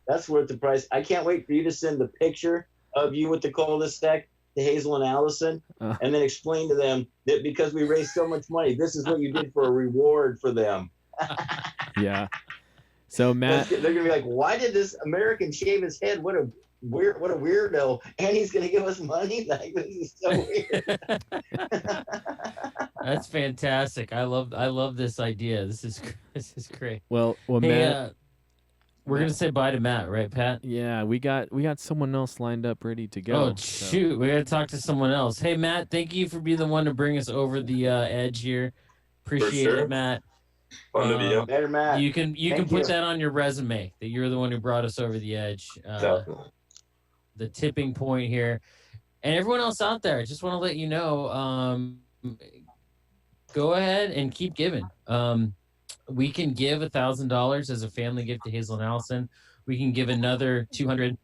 Speaker 4: that's worth the price. I can't wait for you to send the picture of you with the cul-de-sac to Hazel and Alisson, and then explain to them that because we raised so much money, this is what you did for a reward for them.
Speaker 2: Yeah. So Matt,
Speaker 4: they're gonna be like, why did this American shave his head? What a weirdo! And he's gonna give us money. Like, this is so weird.
Speaker 1: That's fantastic. I love this idea. This is great.
Speaker 2: well,
Speaker 1: Hey,
Speaker 2: Matt.
Speaker 1: we're gonna say bye to Matt, right, Pat?
Speaker 2: Yeah, we got someone else lined up ready to go.
Speaker 1: Oh shoot, we gotta talk to someone else. Hey, Matt, thank you for being the one to bring us over the edge here. Appreciate
Speaker 9: sure.
Speaker 1: it, Matt.
Speaker 9: Fun to be up.
Speaker 4: Better, Matt.
Speaker 1: You can put that on your resume that you're the one who brought us over the edge.
Speaker 9: Definitely.
Speaker 1: The tipping point here, and everyone else out there. I just want to let you know. Go ahead and keep giving. We can give $1,000 as a family gift to Hazel and Alisson. We can give another $200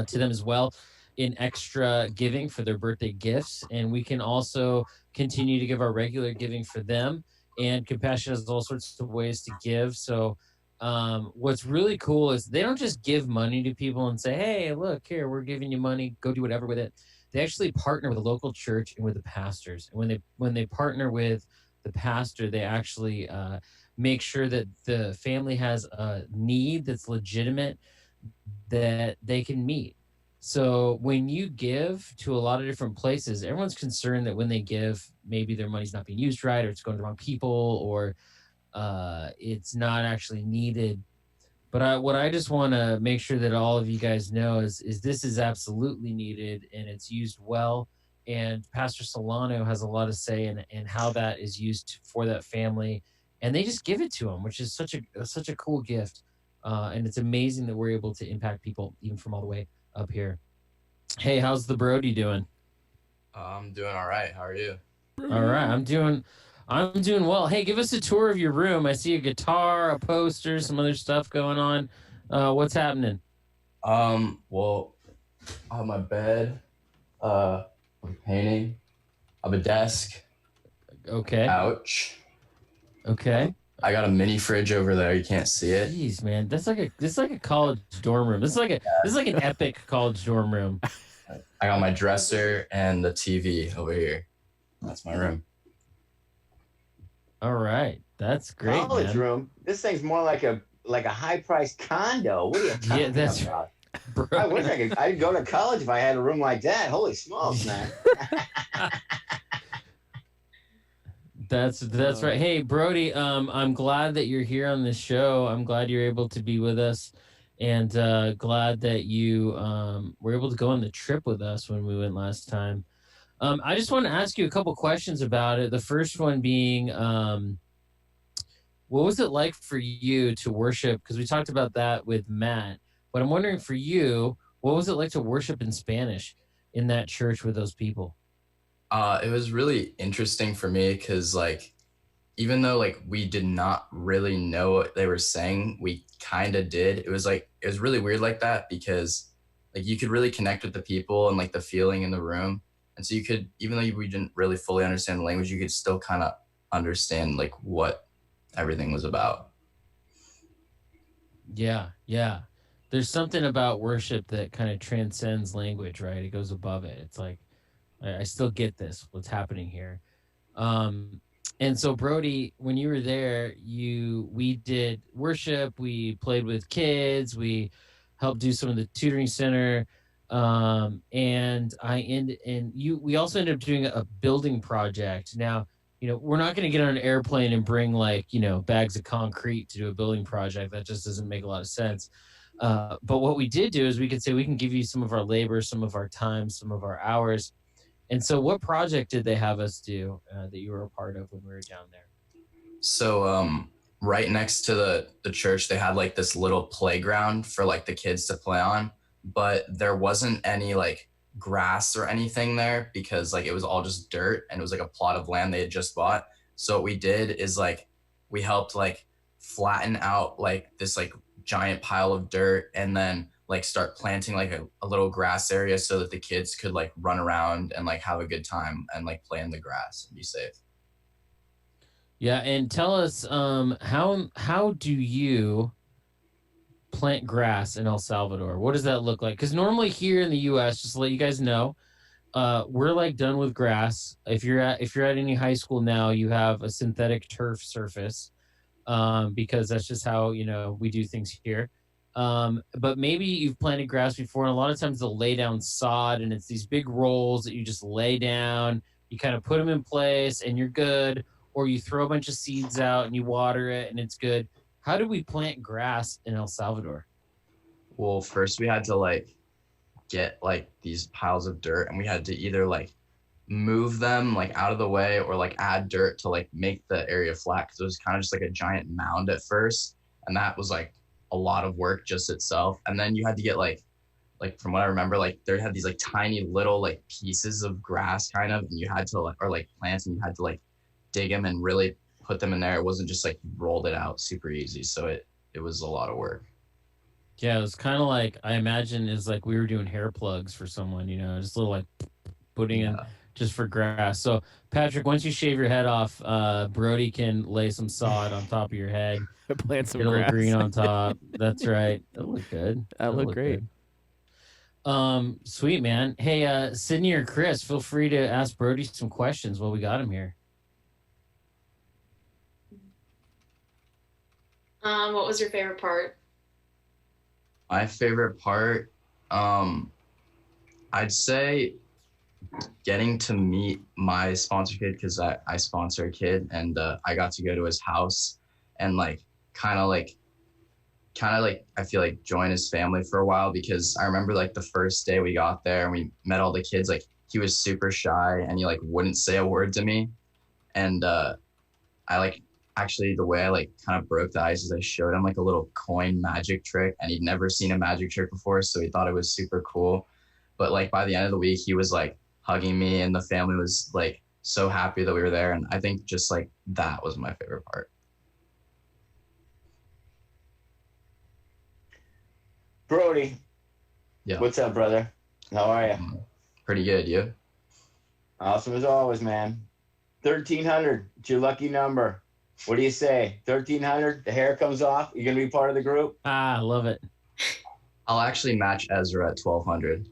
Speaker 1: to them as well in extra giving for their birthday gifts, and we can also continue to give our regular giving for them. And Compassion has all sorts of ways to give. So what's really cool is they don't just give money to people and say, hey, look, here, we're giving you money. Go do whatever with it. They actually partner with a local church and with the pastors. And when they partner with the pastor, they actually make sure that the family has a need that's legitimate that they can meet. So when you give to a lot of different places, everyone's concerned that when they give, maybe their money's not being used right, or it's going to the wrong people, or it's not actually needed. But what I just want to make sure that all of you guys know is this is absolutely needed, and it's used well. And Pastor Solano has a lot to say in how that is used for that family, and they just give it to him, which is such a cool gift. And it's amazing that we're able to impact people even from all the way up here. Hey, how's the Brody doing?
Speaker 10: I'm doing all right. How are you?
Speaker 1: All right, I'm doing well. Hey, give us a tour of your room. I see a guitar, a poster, some other stuff going on. What's happening?
Speaker 10: Well, I have my bed, I'm painting, I have a desk.
Speaker 1: Okay.
Speaker 10: Couch.
Speaker 1: Okay.
Speaker 10: I got a mini fridge over there. You can't see it.
Speaker 1: Jeez, man, this is like a college dorm room. This is like an epic college dorm room.
Speaker 10: I got my dresser and the TV over here. That's my room.
Speaker 1: All right, that's great.
Speaker 4: College
Speaker 1: man.
Speaker 4: room. This thing's more like a high-priced condo. What are you talking about? I wish I'd go to college if I had a room like that. Holy smokes, man.
Speaker 1: That's right. Hey, Brody, I'm glad that you're here on this show. I'm glad you're able to be with us, and glad that you were able to go on the trip with us when we went last time. I just want to ask you a couple questions about it. The first one being, what was it like for you to worship? Because we talked about that with Matt, but I'm wondering for you, what was it like to worship in Spanish in that church with those people?
Speaker 10: It was really interesting for me because like, even though like we did not really know what they were saying, we kind of did. It was really weird like that because like you could really connect with the people and like the feeling in the room. And so you could, even though we didn't really fully understand the language, you could still kind of understand like what everything was about.
Speaker 1: Yeah. There's something about worship that kind of transcends language, right? It goes above it. It's like, I still get this, what's happening here. And so Brody, when you were there, we did worship, we played with kids, we helped do some of the tutoring center. And we also ended up doing a building project. Now, we're not going to get on an airplane and bring bags of concrete to do a building project. That just doesn't make a lot of sense. But what we did do is we could say, we can give you some of our labor, some of our time, some of our hours. And so what project did they have us do that you were a part of when we were down there?
Speaker 10: So right next to the church, they had like this little playground for like the kids to play on, but there wasn't any like grass or anything there because like it was all just dirt and it was like a plot of land they had just bought. So what we did is like we helped like flatten out like this like giant pile of dirt and then like start planting like a little grass area so that the kids could like run around and like have a good time and like play in the grass and be safe.
Speaker 1: Yeah, and tell us how do you plant grass in El Salvador? What does that look like? Because normally here in the U.S., just to let you guys know, we're like done with grass. If you're at any high school now, you have a synthetic turf surface because that's just how we do things here. But maybe you've planted grass before, and a lot of times they'll lay down sod, and it's these big rolls that you just lay down. You kind of put them in place, and you're good. Or you throw a bunch of seeds out and you water it, and it's good. How do we plant grass in El Salvador?
Speaker 10: Well, first we had to like get like these piles of dirt, and we had to either like move them like out of the way or like add dirt to like make the area flat because it was kind of just like a giant mound at first, and that was like a lot of work just itself. And then you had to get like from what I remember, like there had these like tiny little like pieces of grass kind of, and you had to or like plants, and you had to like dig them and really put them in there. It wasn't just like you rolled it out super easy. So it was a lot of work.
Speaker 1: Yeah, it was kind of like, I imagine is like we were doing hair plugs for someone, just a little like putting in just for grass. So Patrick, once you shave your head off, Brody can lay some sod on top of your head.
Speaker 2: Plant some
Speaker 1: grass.
Speaker 2: Get a little
Speaker 1: green on top. That's right. That'll look good.
Speaker 2: That'll look great.
Speaker 1: Good. Sweet, man. Hey, Sydney or Chris, feel free to ask Brody some questions while we got him here.
Speaker 3: What was your favorite part?
Speaker 10: My favorite part, I'd say getting to meet my sponsor kid because I sponsor a kid, and I got to go to his house and like kind of like I feel like join his family for a while, because I remember like the first day we got there and we met all the kids, like he was super shy and he like wouldn't say a word to me, and I like actually the way I like kind of broke the ice is I showed him like a little coin magic trick, and he'd never seen a magic trick before, so he thought it was super cool. But like by the end of the week he was like hugging me, and the family was like so happy that we were there, and I think just like that was my favorite part.
Speaker 4: Brody.
Speaker 10: Yeah.
Speaker 4: What's up, brother? How are you?
Speaker 10: Pretty good. You?
Speaker 4: Awesome as always, man. 1,300. It's your lucky number. What do you say? 1,300. The hair comes off. You're gonna be part of the group.
Speaker 1: I love it.
Speaker 10: I'll actually match Ezra at 1,200.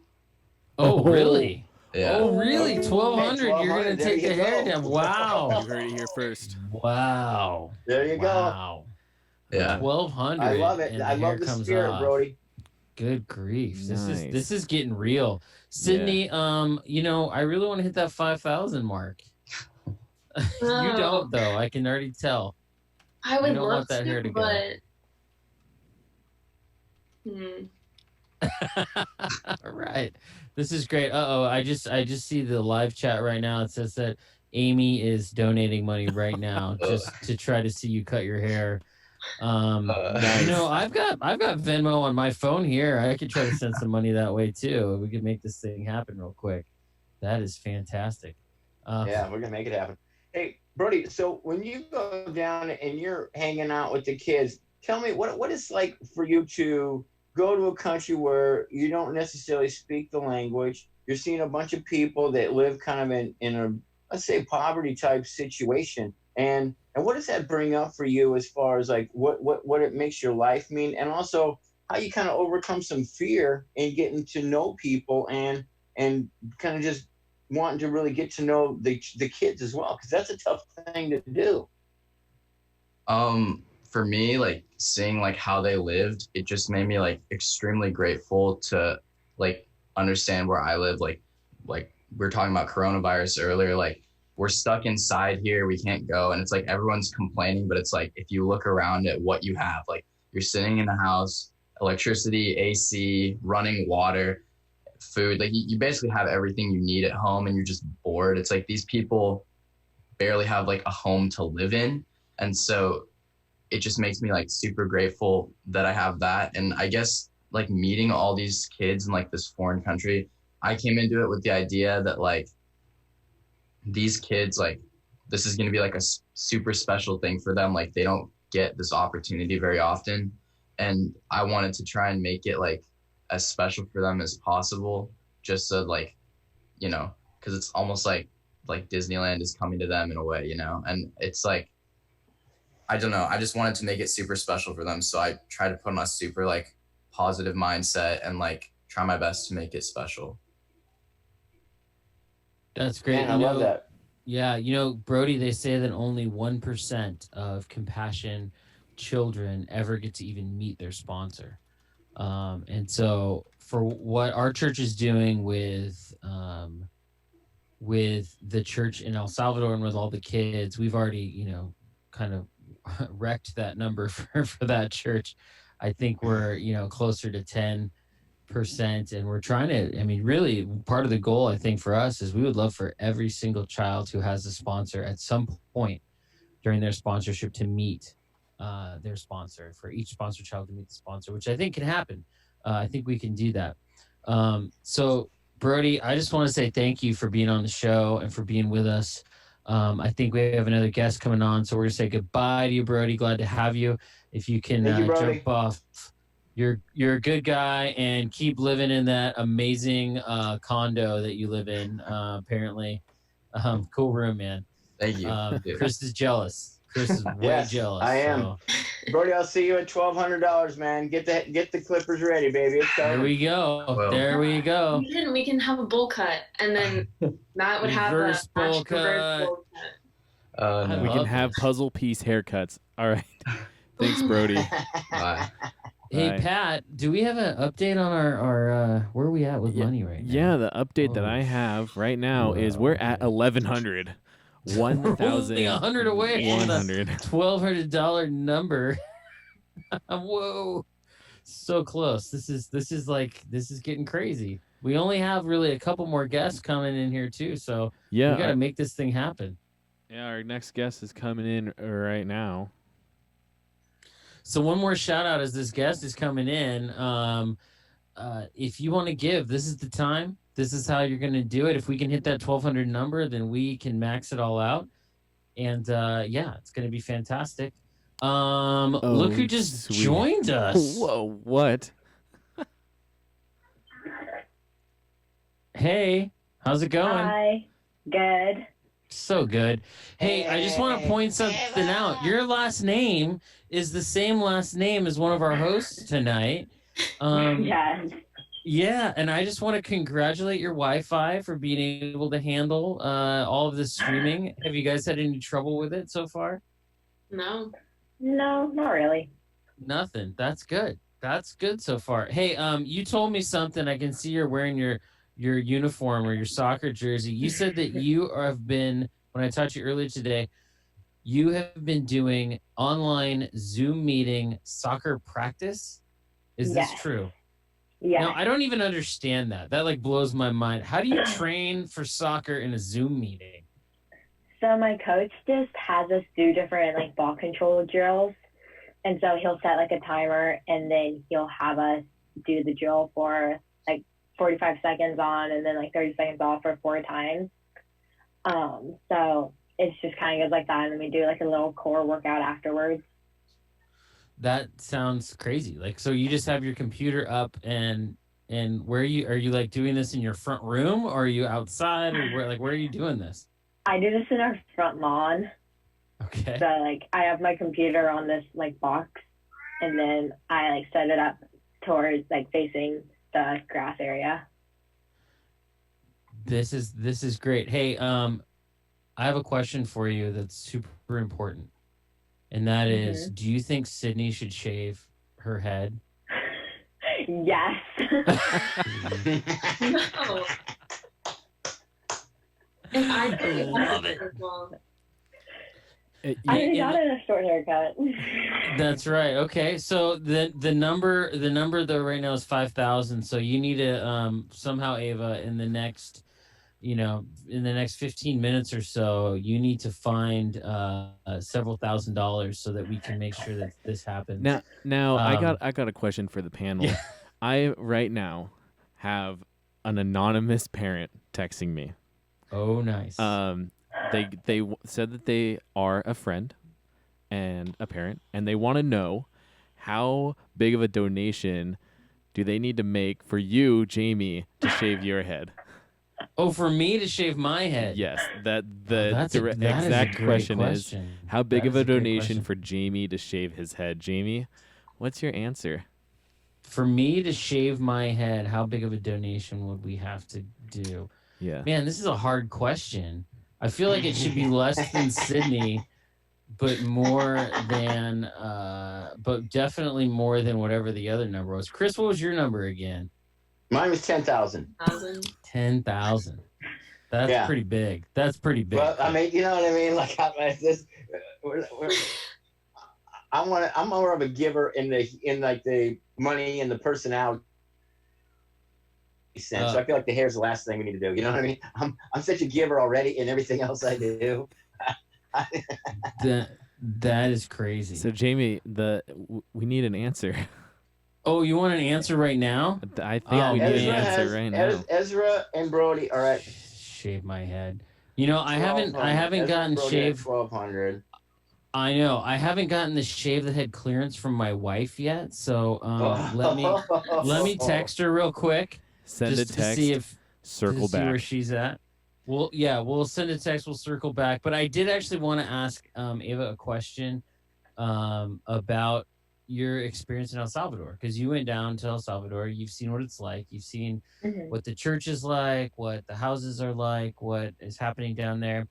Speaker 1: Oh, really?
Speaker 10: Yeah.
Speaker 1: Oh, really? 1,200. You're gonna take the hair down. Wow.
Speaker 2: You heard it here first.
Speaker 1: Wow.
Speaker 4: There you go.
Speaker 1: Wow.
Speaker 10: Yeah.
Speaker 1: 1,200.
Speaker 4: I love it. I love the spirit, Brody.
Speaker 1: Good grief.
Speaker 2: Nice.
Speaker 1: This is getting real. Sydney, I really want to hit that 5,000 mark. You don't though. I can already tell.
Speaker 3: I would
Speaker 1: you don't
Speaker 3: love
Speaker 1: want that hair to
Speaker 3: but
Speaker 1: All right. This is great. I just see the live chat right now. It says that Amy is donating money right now just to try to see you cut your hair.
Speaker 2: Nice.
Speaker 1: I've got Venmo on my phone here. I could try to send some money that way too. We could make this thing happen real quick. That is fantastic.
Speaker 4: Yeah, we're gonna make it happen. Hey, Brody, so when you go down and you're hanging out with the kids, tell me what it's like for you to go to a country where you don't necessarily speak the language. You're seeing a bunch of people that live kind of in a, let's say, poverty type situation. And what does that bring up for you as far as like what it makes your life mean, and also how you kind of overcome some fear in getting to know people and kind of just wanting to really get to know the kids as well, because that's a tough thing to do.
Speaker 10: For me, like seeing like how they lived, it just made me like extremely grateful to like understand where I live. Like we were talking about coronavirus earlier, like we're stuck inside here, we can't go, and it's like everyone's complaining, but it's like if you look around at what you have, like you're sitting in a house, electricity, AC, running water, food, like you basically have everything you need at home, and you're just bored. It's like these people barely have like a home to live in, and so it just makes me like super grateful that I have that. And I guess like meeting all these kids in like this foreign country, I came into it with the idea that like these kids, like this is going to be like a super special thing for them. Like they don't get this opportunity very often, and I wanted to try and make it like as special for them as possible, just so like, because it's almost like Disneyland is coming to them in a way, and it's like, I don't know, I just wanted to make it super special for them, so I try to put on a super like positive mindset and like try my best to make it special.
Speaker 1: That's great.
Speaker 4: Man, I love that.
Speaker 1: Yeah, Brody, they say that only 1% of compassion children ever get to even meet their sponsor. And so for what our church is doing with the church in El Salvador and with all the kids, we've already, kind of wrecked that number for that church. I think we're, closer to 10%, and we're trying to, really part of the goal, I think, for us is we would love for every single child who has a sponsor at some point during their sponsorship to meet their sponsor, for each sponsor child to meet the sponsor, which I think can happen. I think we can do that. So Brody, I just want to say thank you for being on the show and for being with us. I think we have another guest coming on, so we're gonna say goodbye to you, Brody. Glad to have you. If you can jump off, you're a good guy, and keep living in that amazing condo that you live in. Apparently, cool room, man.
Speaker 10: Thank you.
Speaker 1: Chris is jealous. Chris is way jealous.
Speaker 4: I am.
Speaker 1: So.
Speaker 4: Brody, I'll see you at $1,200, man. Get the clippers ready, baby. It's
Speaker 1: There we go. Well, there we go.
Speaker 3: We can have a bowl cut, and then Matt would have a
Speaker 1: reverse bowl cut.
Speaker 2: We can have puzzle piece haircuts. All right. Thanks, Brody.
Speaker 10: Bye.
Speaker 1: Hey,
Speaker 2: Bye.
Speaker 1: Pat, do we have an update on our where are we at with money right now?
Speaker 2: Yeah, the update that I have right now is we're at 1,100. 1,000.
Speaker 1: Only 100 away from the $1,200 number. Whoa, so close. This is getting crazy. We only have really a couple more guests coming in here too, so
Speaker 2: yeah,
Speaker 1: we got to make this thing happen.
Speaker 2: Yeah, our next guest is coming in right now.
Speaker 1: So one more shout out as this guest is coming in. If you want to give, this is the time. This is how you're going to do it. If we can hit that 1,200 number, then we can max it all out. And it's going to be fantastic. Look who just joined us.
Speaker 2: Whoa, what?
Speaker 1: Hey, how's it going?
Speaker 11: Hi, good.
Speaker 1: So good. Hey, I just want to point something out. Your last name is the same last name as one of our hosts tonight.
Speaker 11: Yes.
Speaker 1: Yeah, and I just want to congratulate your Wi-Fi for being able to handle all of this streaming. Have you guys had any trouble with it so far?
Speaker 3: No.
Speaker 11: No, not really.
Speaker 1: Nothing. That's good. That's good so far. Hey, you told me something. I can see you're wearing your uniform or your soccer jersey. You said that you have been, when I talked to you earlier today, you have been doing online Zoom meeting soccer practice. Is this
Speaker 11: Yes.
Speaker 1: true?
Speaker 11: Yes.
Speaker 1: Now, I don't even understand that. That like blows my mind. How do you train for soccer in a Zoom meeting?
Speaker 11: So my coach just has us do different like ball control drills. And so he'll set like a timer and then he'll have us do the drill for like 45 seconds on and then like 30 seconds off for 4 times. So it's just kind of goes like that. And then we do like a little core workout afterwards.
Speaker 1: That sounds crazy. Like, so you just have your computer up and where are you like doing this in your front room or are you outside or where are you doing this?
Speaker 11: I do this in our front lawn.
Speaker 1: Okay.
Speaker 11: So like I have my computer on this like box and then I like set it up towards like facing the grass area.
Speaker 1: This is great. Hey, I have a question for you that's super important. And that is, do you think Sydney should shave her head?
Speaker 11: Yes.
Speaker 3: No. And I
Speaker 1: love it.
Speaker 11: I already got a short haircut.
Speaker 1: That's right. Okay, so the number though right now is 5,000. So you need to somehow, Ava, in the next 15 minutes or so, you need to find several $1,000s so that we can make sure that this happens.
Speaker 2: Now I got a question for the panel.
Speaker 1: Yeah.
Speaker 2: I right now have an anonymous parent texting me.
Speaker 1: Oh, nice.
Speaker 2: They said that they are a friend and a parent, and they want to know how big of a donation do they need to make for you, Jamie, to shave your head.
Speaker 1: Oh, for me to shave my head?
Speaker 2: Yes, exact question is how big of a donation for Jamie to shave his head? Jamie, what's your answer?
Speaker 1: For me to shave my head, how big of a donation would we have to do?
Speaker 2: Yeah.
Speaker 1: Man, this is a hard question. I feel like it should be less than Sydney, but more than, but definitely more than whatever the other number was. Chris, what was your number again?
Speaker 4: Mine was 10,000.
Speaker 1: 10,000. That's pretty big. That's pretty big.
Speaker 4: Well, I mean, you know what I mean? Like, I'm more of a giver in the money and the personality sense. So I feel like the hair is the last thing we need to do. You know what I mean? I'm such a giver already in everything else I do.
Speaker 1: That is crazy.
Speaker 2: So Jamie, we need an answer.
Speaker 1: Oh, you want an answer right now?
Speaker 2: I think we need an answer right now.
Speaker 4: Ezra and Brody, all right.
Speaker 1: Shave my head. You know, I haven't gotten shaved.
Speaker 4: 1,200.
Speaker 1: I know. I haven't gotten the shave the head clearance from my wife yet. So let me text her real quick.
Speaker 2: Send a text.
Speaker 1: To see
Speaker 2: circle back.
Speaker 1: See where she's at. Well, yeah, we'll send a text. We'll circle back. But I did actually want to ask Ava a question about your experience in El Salvador, because you went down to El Salvador. You've seen what it's like. You've seen what the church is like, what the houses are like, what is happening down there.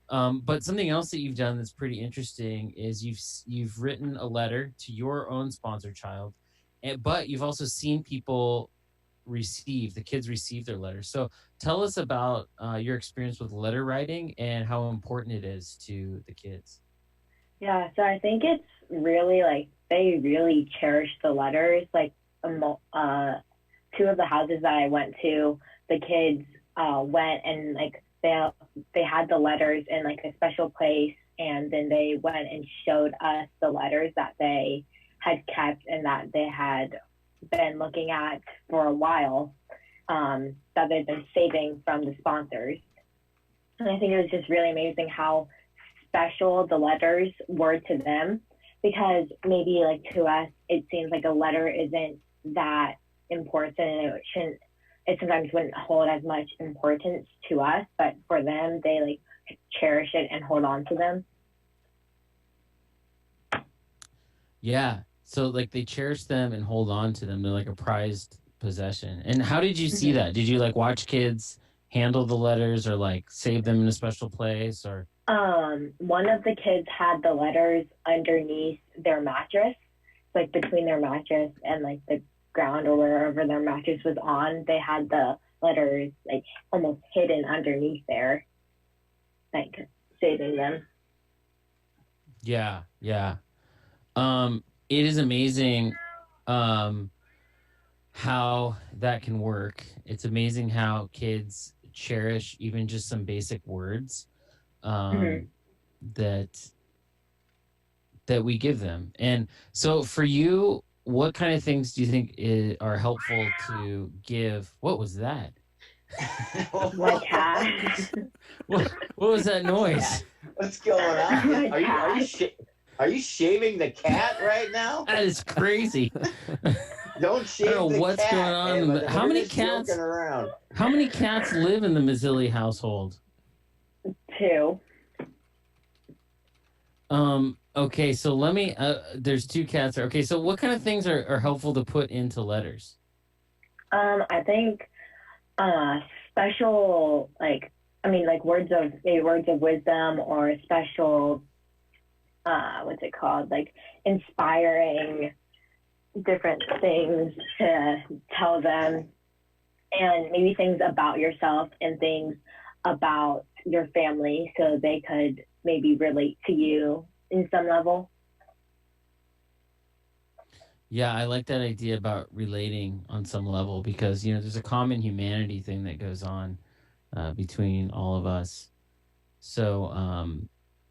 Speaker 1: But something else that you've done that's pretty interesting is you've written a letter to your own sponsor child, but you've also seen people the kids receive their letters. So tell us about your experience with letter writing and how important it is to the kids.
Speaker 11: Yeah, so I think it's really like they really cherish the letters. Like 2 of the houses that I went to, the kids went and like they had the letters in like a special place, and then they went and showed us the letters that they had kept and that they had been looking at for a while, that they've been saving from the sponsors. And I think it was just really amazing how special the letters were to them, because maybe like to us it seems like a letter isn't that important and it sometimes wouldn't hold as much importance to us, but for them they like cherish it and hold on to them.
Speaker 1: Yeah, so like they cherish them and hold on to them. They're like a prized possession. And how did you see that? Did you like watch kids handle the letters or like save them in a special place? Or
Speaker 11: one of the kids had the letters underneath their mattress, like between their mattress and like the ground or wherever their mattress was on, they had the letters like almost hidden underneath there, like saving them.
Speaker 1: Yeah, yeah. It is amazing how that can work. It's amazing how kids cherish even just some basic words that we give them. And so for you, what kind of things do you think are helpful to give? What was that?
Speaker 11: My cat.
Speaker 1: What was that noise?
Speaker 4: What's going on? Are you shaving the cat right now?
Speaker 1: That is crazy.
Speaker 4: Don't shave
Speaker 1: I don't know
Speaker 4: the
Speaker 1: what's
Speaker 4: cat.
Speaker 1: going on. How many cats? How many cats live in the Mazzilli household?
Speaker 11: 2.
Speaker 1: Okay, so let me. There's 2 cats. Okay, so what kind of things are helpful to put into letters?
Speaker 11: I think special, like words of wisdom, or special, what's it called, like inspiring different things to tell them, and maybe things about yourself and things about your family, so they could maybe relate to you in some level.
Speaker 1: Yeah, I like that idea about relating on some level, because there's a common humanity thing that goes on between all of us. So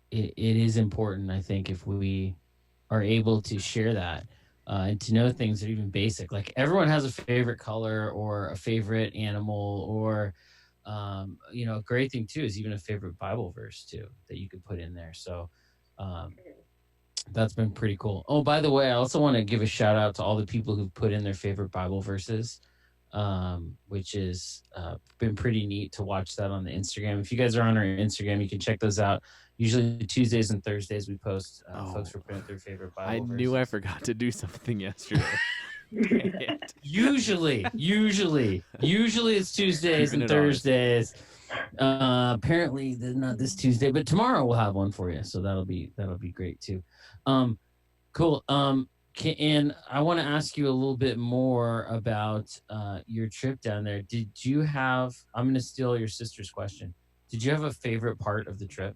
Speaker 1: it is important, I think, if we are able to share that and to know things that are even basic. Like everyone has a favorite color or a favorite animal, or a great thing too is even a favorite Bible verse too that you could put in there. So that's been pretty cool. Oh, by the way, I also want to give a shout out to all the people who've put in their favorite Bible verses, which is been pretty neat to watch that on the Instagram. If you guys are on our Instagram, you can check those out. Usually Tuesdays and Thursdays we post folks for putting their favorite Bible verses.
Speaker 2: I knew I forgot to do something yesterday.
Speaker 1: Usually it's Tuesdays and Thursdays. Apparently not this Tuesday, but tomorrow we'll have one for you, so that'll be great too. Cool. And I want to ask you a little bit more about your trip down there. I'm going to steal your sister's question. Did you have a favorite part of the trip?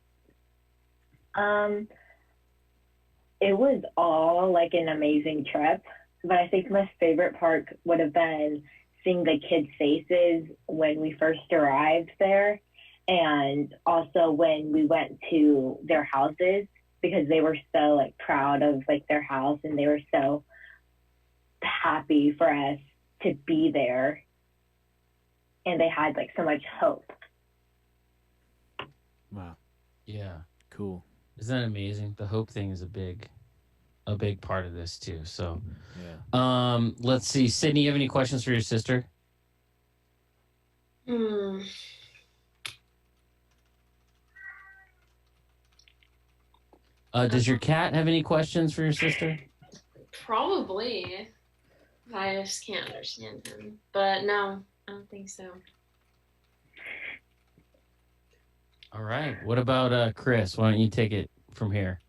Speaker 11: It was all like an amazing trip, but I think my favorite part would have been seeing the kids' faces when we first arrived there, and also when we went to their houses, because they were so like proud of like their house, and they were so happy for us to be there, and they had like so much hope.
Speaker 2: Wow.
Speaker 1: Yeah.
Speaker 2: Cool.
Speaker 1: Isn't that amazing? The hope thing is a big part of this too. So yeah. Let's see. Sydney, you have any questions for your sister? Does your cat have any questions for your sister?
Speaker 3: Probably. I just can't understand him. But no, I don't think so.
Speaker 1: All right. What about Chris? Why don't you take it from here?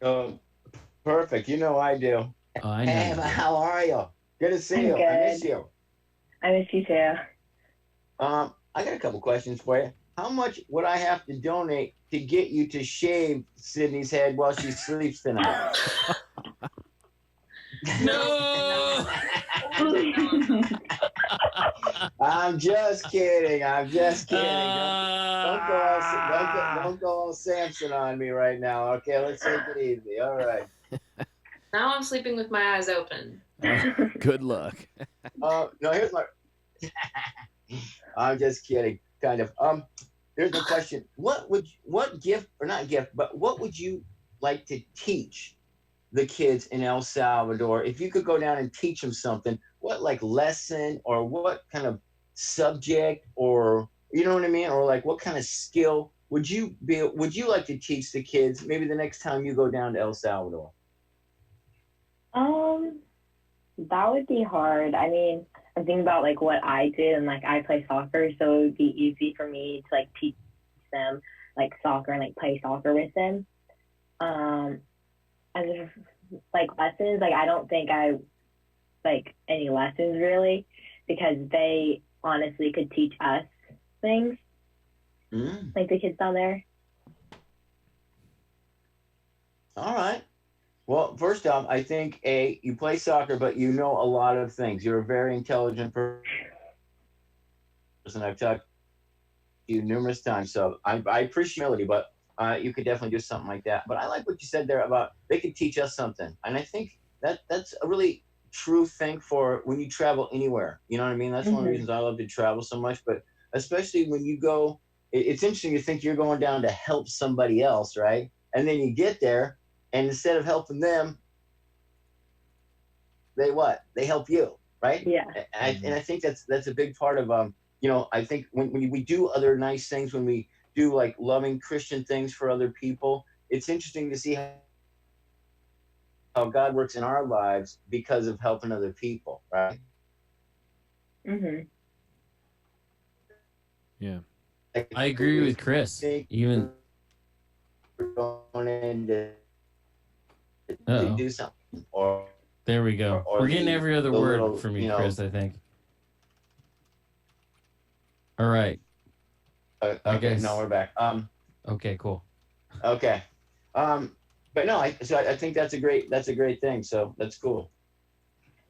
Speaker 4: Perfect. I do.
Speaker 1: Oh, I know.
Speaker 4: Hey, how are you? Good to see you.
Speaker 11: Good.
Speaker 4: I miss you.
Speaker 11: I miss you too.
Speaker 4: I got a couple questions for you. How much would I have to donate to get you to shave Sydney's head while she sleeps tonight?
Speaker 1: No.
Speaker 4: I'm just kidding. Don't go all Samson on me right now. Okay, let's take it easy. All right.
Speaker 3: Now I'm sleeping with my eyes open.
Speaker 2: Good luck.
Speaker 4: No, here's my. I'm just kidding, kind of. Here's the question: what would you like to teach the kids in El Salvador? If you could go down and teach them something, what like lesson or what kind of subject, or you know what I mean, or like what kind of skill would you like to teach the kids maybe the next time you go down to El Salvador?
Speaker 11: That would be hard. I mean, I'm thinking about like what I did, and like I play soccer, so it would be easy for me to like teach them like soccer and like play soccer with them. like lessons. Like I don't think I like any lessons really, because they honestly could teach us things. Like the kids down there.
Speaker 4: All right. Well, first off, I think you play soccer, but you know a lot of things. You're a very intelligent person. I've talked to you numerous times, so I appreciate humility, but you could definitely do something like that. But I like what you said there about they could teach us something, and I think that's a really true thing for when you travel anywhere. You know what I mean? That's one of the reasons I love to travel so much. But especially when you go, it's interesting to think you're going down to help somebody else, right? And then you get there, and instead of helping them, they help you, right?
Speaker 11: Yeah.
Speaker 4: And I think that's a big part of I think when we do other nice things, when we do like loving Christian things for other people, it's interesting to see how God works in our lives because of helping other people, right?
Speaker 2: Yeah.
Speaker 1: I agree with Chris. Even
Speaker 4: going in to do something, or
Speaker 1: there we go. We're getting every other word from you, Chris, I think. All right.
Speaker 4: Okay, no, we're back.
Speaker 1: Okay, cool.
Speaker 4: Okay. But no, I think that's a great thing. So that's cool.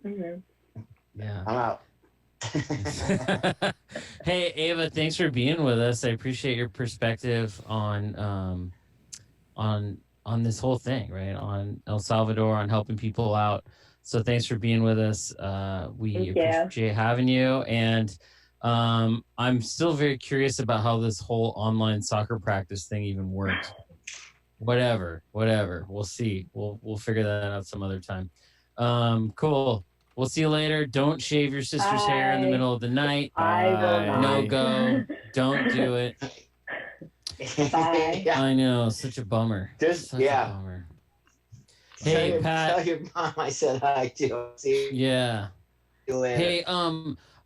Speaker 1: Yeah.
Speaker 4: I'm out.
Speaker 1: Hey, Ava, thanks for being with us. I appreciate your perspective on this whole thing, right? On El Salvador, on helping people out. So thanks for being with us. We appreciate having you. And I'm still very curious about how this whole online soccer practice thing even works. Whatever. We'll see. We'll figure that out some other time. Cool. We'll see you later. Don't shave your sister's hair in the middle of the night.
Speaker 11: I will not.
Speaker 1: No go. Don't do it.
Speaker 11: Bye.
Speaker 1: I know. Such a bummer. Such a bummer. Hey, Pat.
Speaker 4: Tell your mom I said hi too. See you.
Speaker 1: Yeah.
Speaker 4: See you later.
Speaker 1: Hey,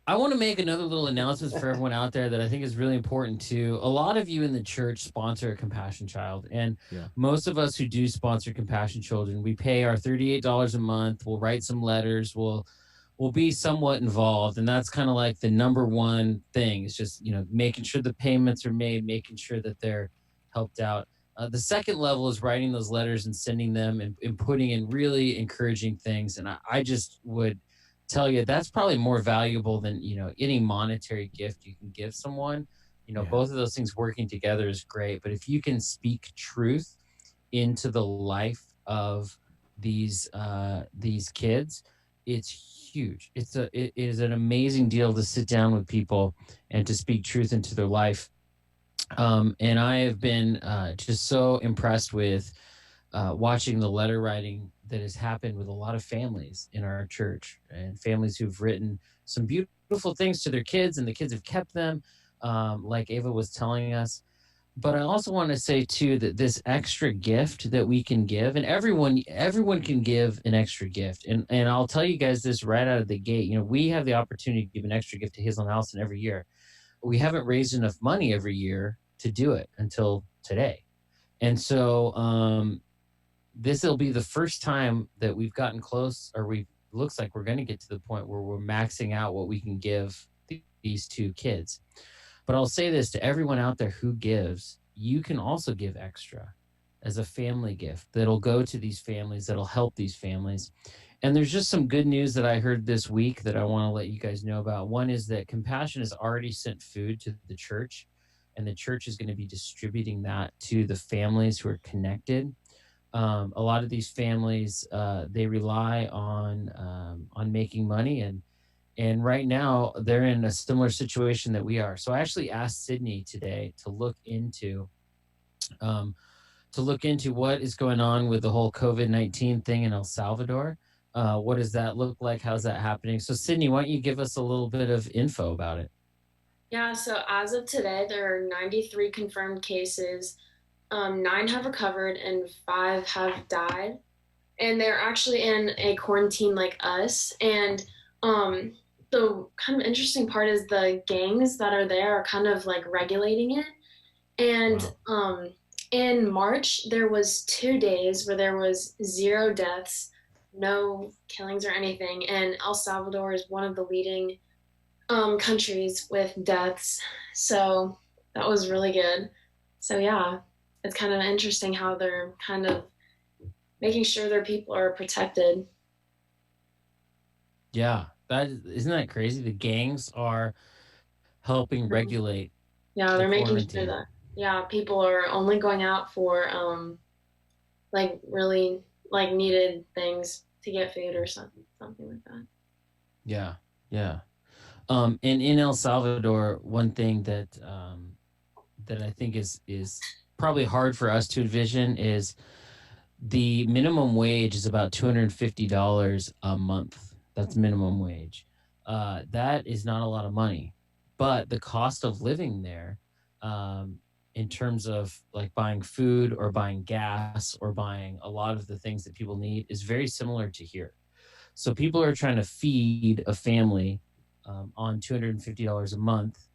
Speaker 1: I want to make another little announcement for everyone out there that I think is really important too. A lot of you in the church sponsor a Compassion Child, and most of us who do sponsor Compassion Children, we pay our $38 a month. We'll write some letters. We'll be somewhat involved, and that's kind of like the number one thing. It's just making sure the payments are made, making sure that they're helped out. The second level is writing those letters and sending them and putting in really encouraging things. And I just would tell you that's probably more valuable than any monetary gift you can give someone. Both of those things working together is great, but if you can speak truth into the life of these kids, it's huge. It is an amazing deal to sit down with people and to speak truth into their life. And I have been just so impressed with watching the letter writing that has happened with a lot of families in our church, and families who've written some beautiful things to their kids, and the kids have kept them, like Ava was telling us. But I also want to say too that this extra gift that we can give, and everyone can give an extra gift, and I'll tell you guys this right out of the gate. We have the opportunity to give an extra gift to Hazel and Alisson every year. We haven't raised enough money every year to do it until today, and so this will be the first time that we've gotten close, or looks like we're going to get to the point where we're maxing out what we can give these two kids. But I'll say this to everyone out there who gives, you can also give extra as a family gift that'll go to these families, that'll help these families. And there's just some good news that I heard this week that I want to let you guys know about. One is that Compassion has already sent food to the church, and the church is going to be distributing that to the families who are connected. A lot of these families, they rely on making money, and right now they're in a similar situation that we are. So I actually asked Sydney today to look into what is going on with the whole COVID-19 thing in El Salvador. What does that look like? How's that happening? So Sydney, why don't you give us a little bit of info about it?
Speaker 3: Yeah, so as of today, there are 93 confirmed cases. 9 have recovered and 5 have died. And they're actually in a quarantine like us. And the kind of interesting part is the gangs that are there are kind of like regulating it. And in March, there was 2 days where there was 0 deaths, no killings or anything, and El Salvador is one of the leading countries with deaths. So that was really good. So yeah, it's kind of interesting how they're kind of making sure their people are protected.
Speaker 1: Yeah, isn't that crazy? The gangs are helping regulate.
Speaker 3: Yeah, they're making sure that people are only going out for like really like needed things to get food or something like that.
Speaker 1: Yeah, yeah. And in El Salvador, one thing that that I think is probably hard for us to envision is the minimum wage is about $250 a month. That's minimum wage. That is not a lot of money, but the cost of living there, in terms of like buying food or buying gas or buying a lot of the things that people need, is very similar to here. So people are trying to feed a family on $250 a month,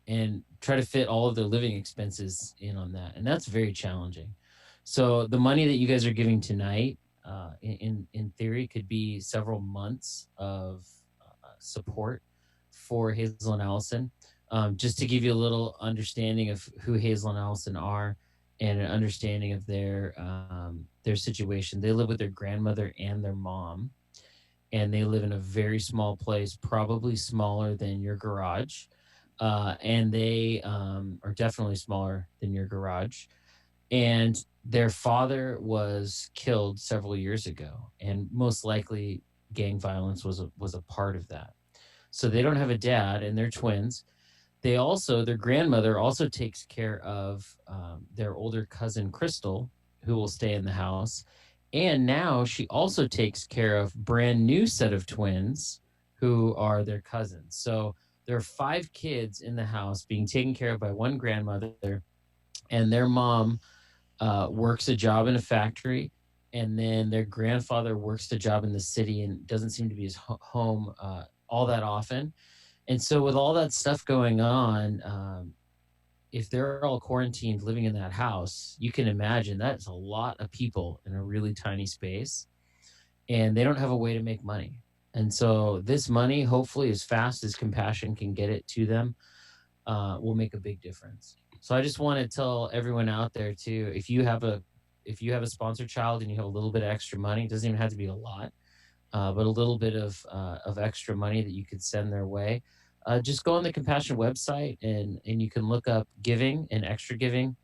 Speaker 1: and try to fit all of their living expenses in on that, and that's very challenging. So the money that you guys are giving tonight, in theory, could be several months of support for Hazel and Alisson. Just to give you a little understanding of who Hazel and Alisson are, and an understanding of their situation. They live with their grandmother and their mom, and they live in a very small place, probably smaller than your garage. And they are definitely smaller than your garage. And their father was killed several years ago, and most likely gang violence was a part of that. So they don't have a dad, and they're twins. Their grandmother also takes care of their older cousin Crystal, who will stay in the house. And now she also takes care of brand new set of twins who are their cousins. So there are 5 kids in the house being taken care of by one grandmother, and their mom works a job in a factory, and then their grandfather works a job in the city and doesn't seem to be home all that often. And so with all that stuff going on, if they're all quarantined living in that house, you can imagine that's a lot of people in a really tiny space, and they don't have a way to make money. And so this money, hopefully as fast as Compassion can get it to them, will make a big difference. So I just want to tell everyone out there too, if you have a sponsored child and you have a little bit of extra money, it doesn't even have to be a lot, but a little bit of extra money that you could send their way. Just go on the Compassion website, and you can look up giving and extra giving,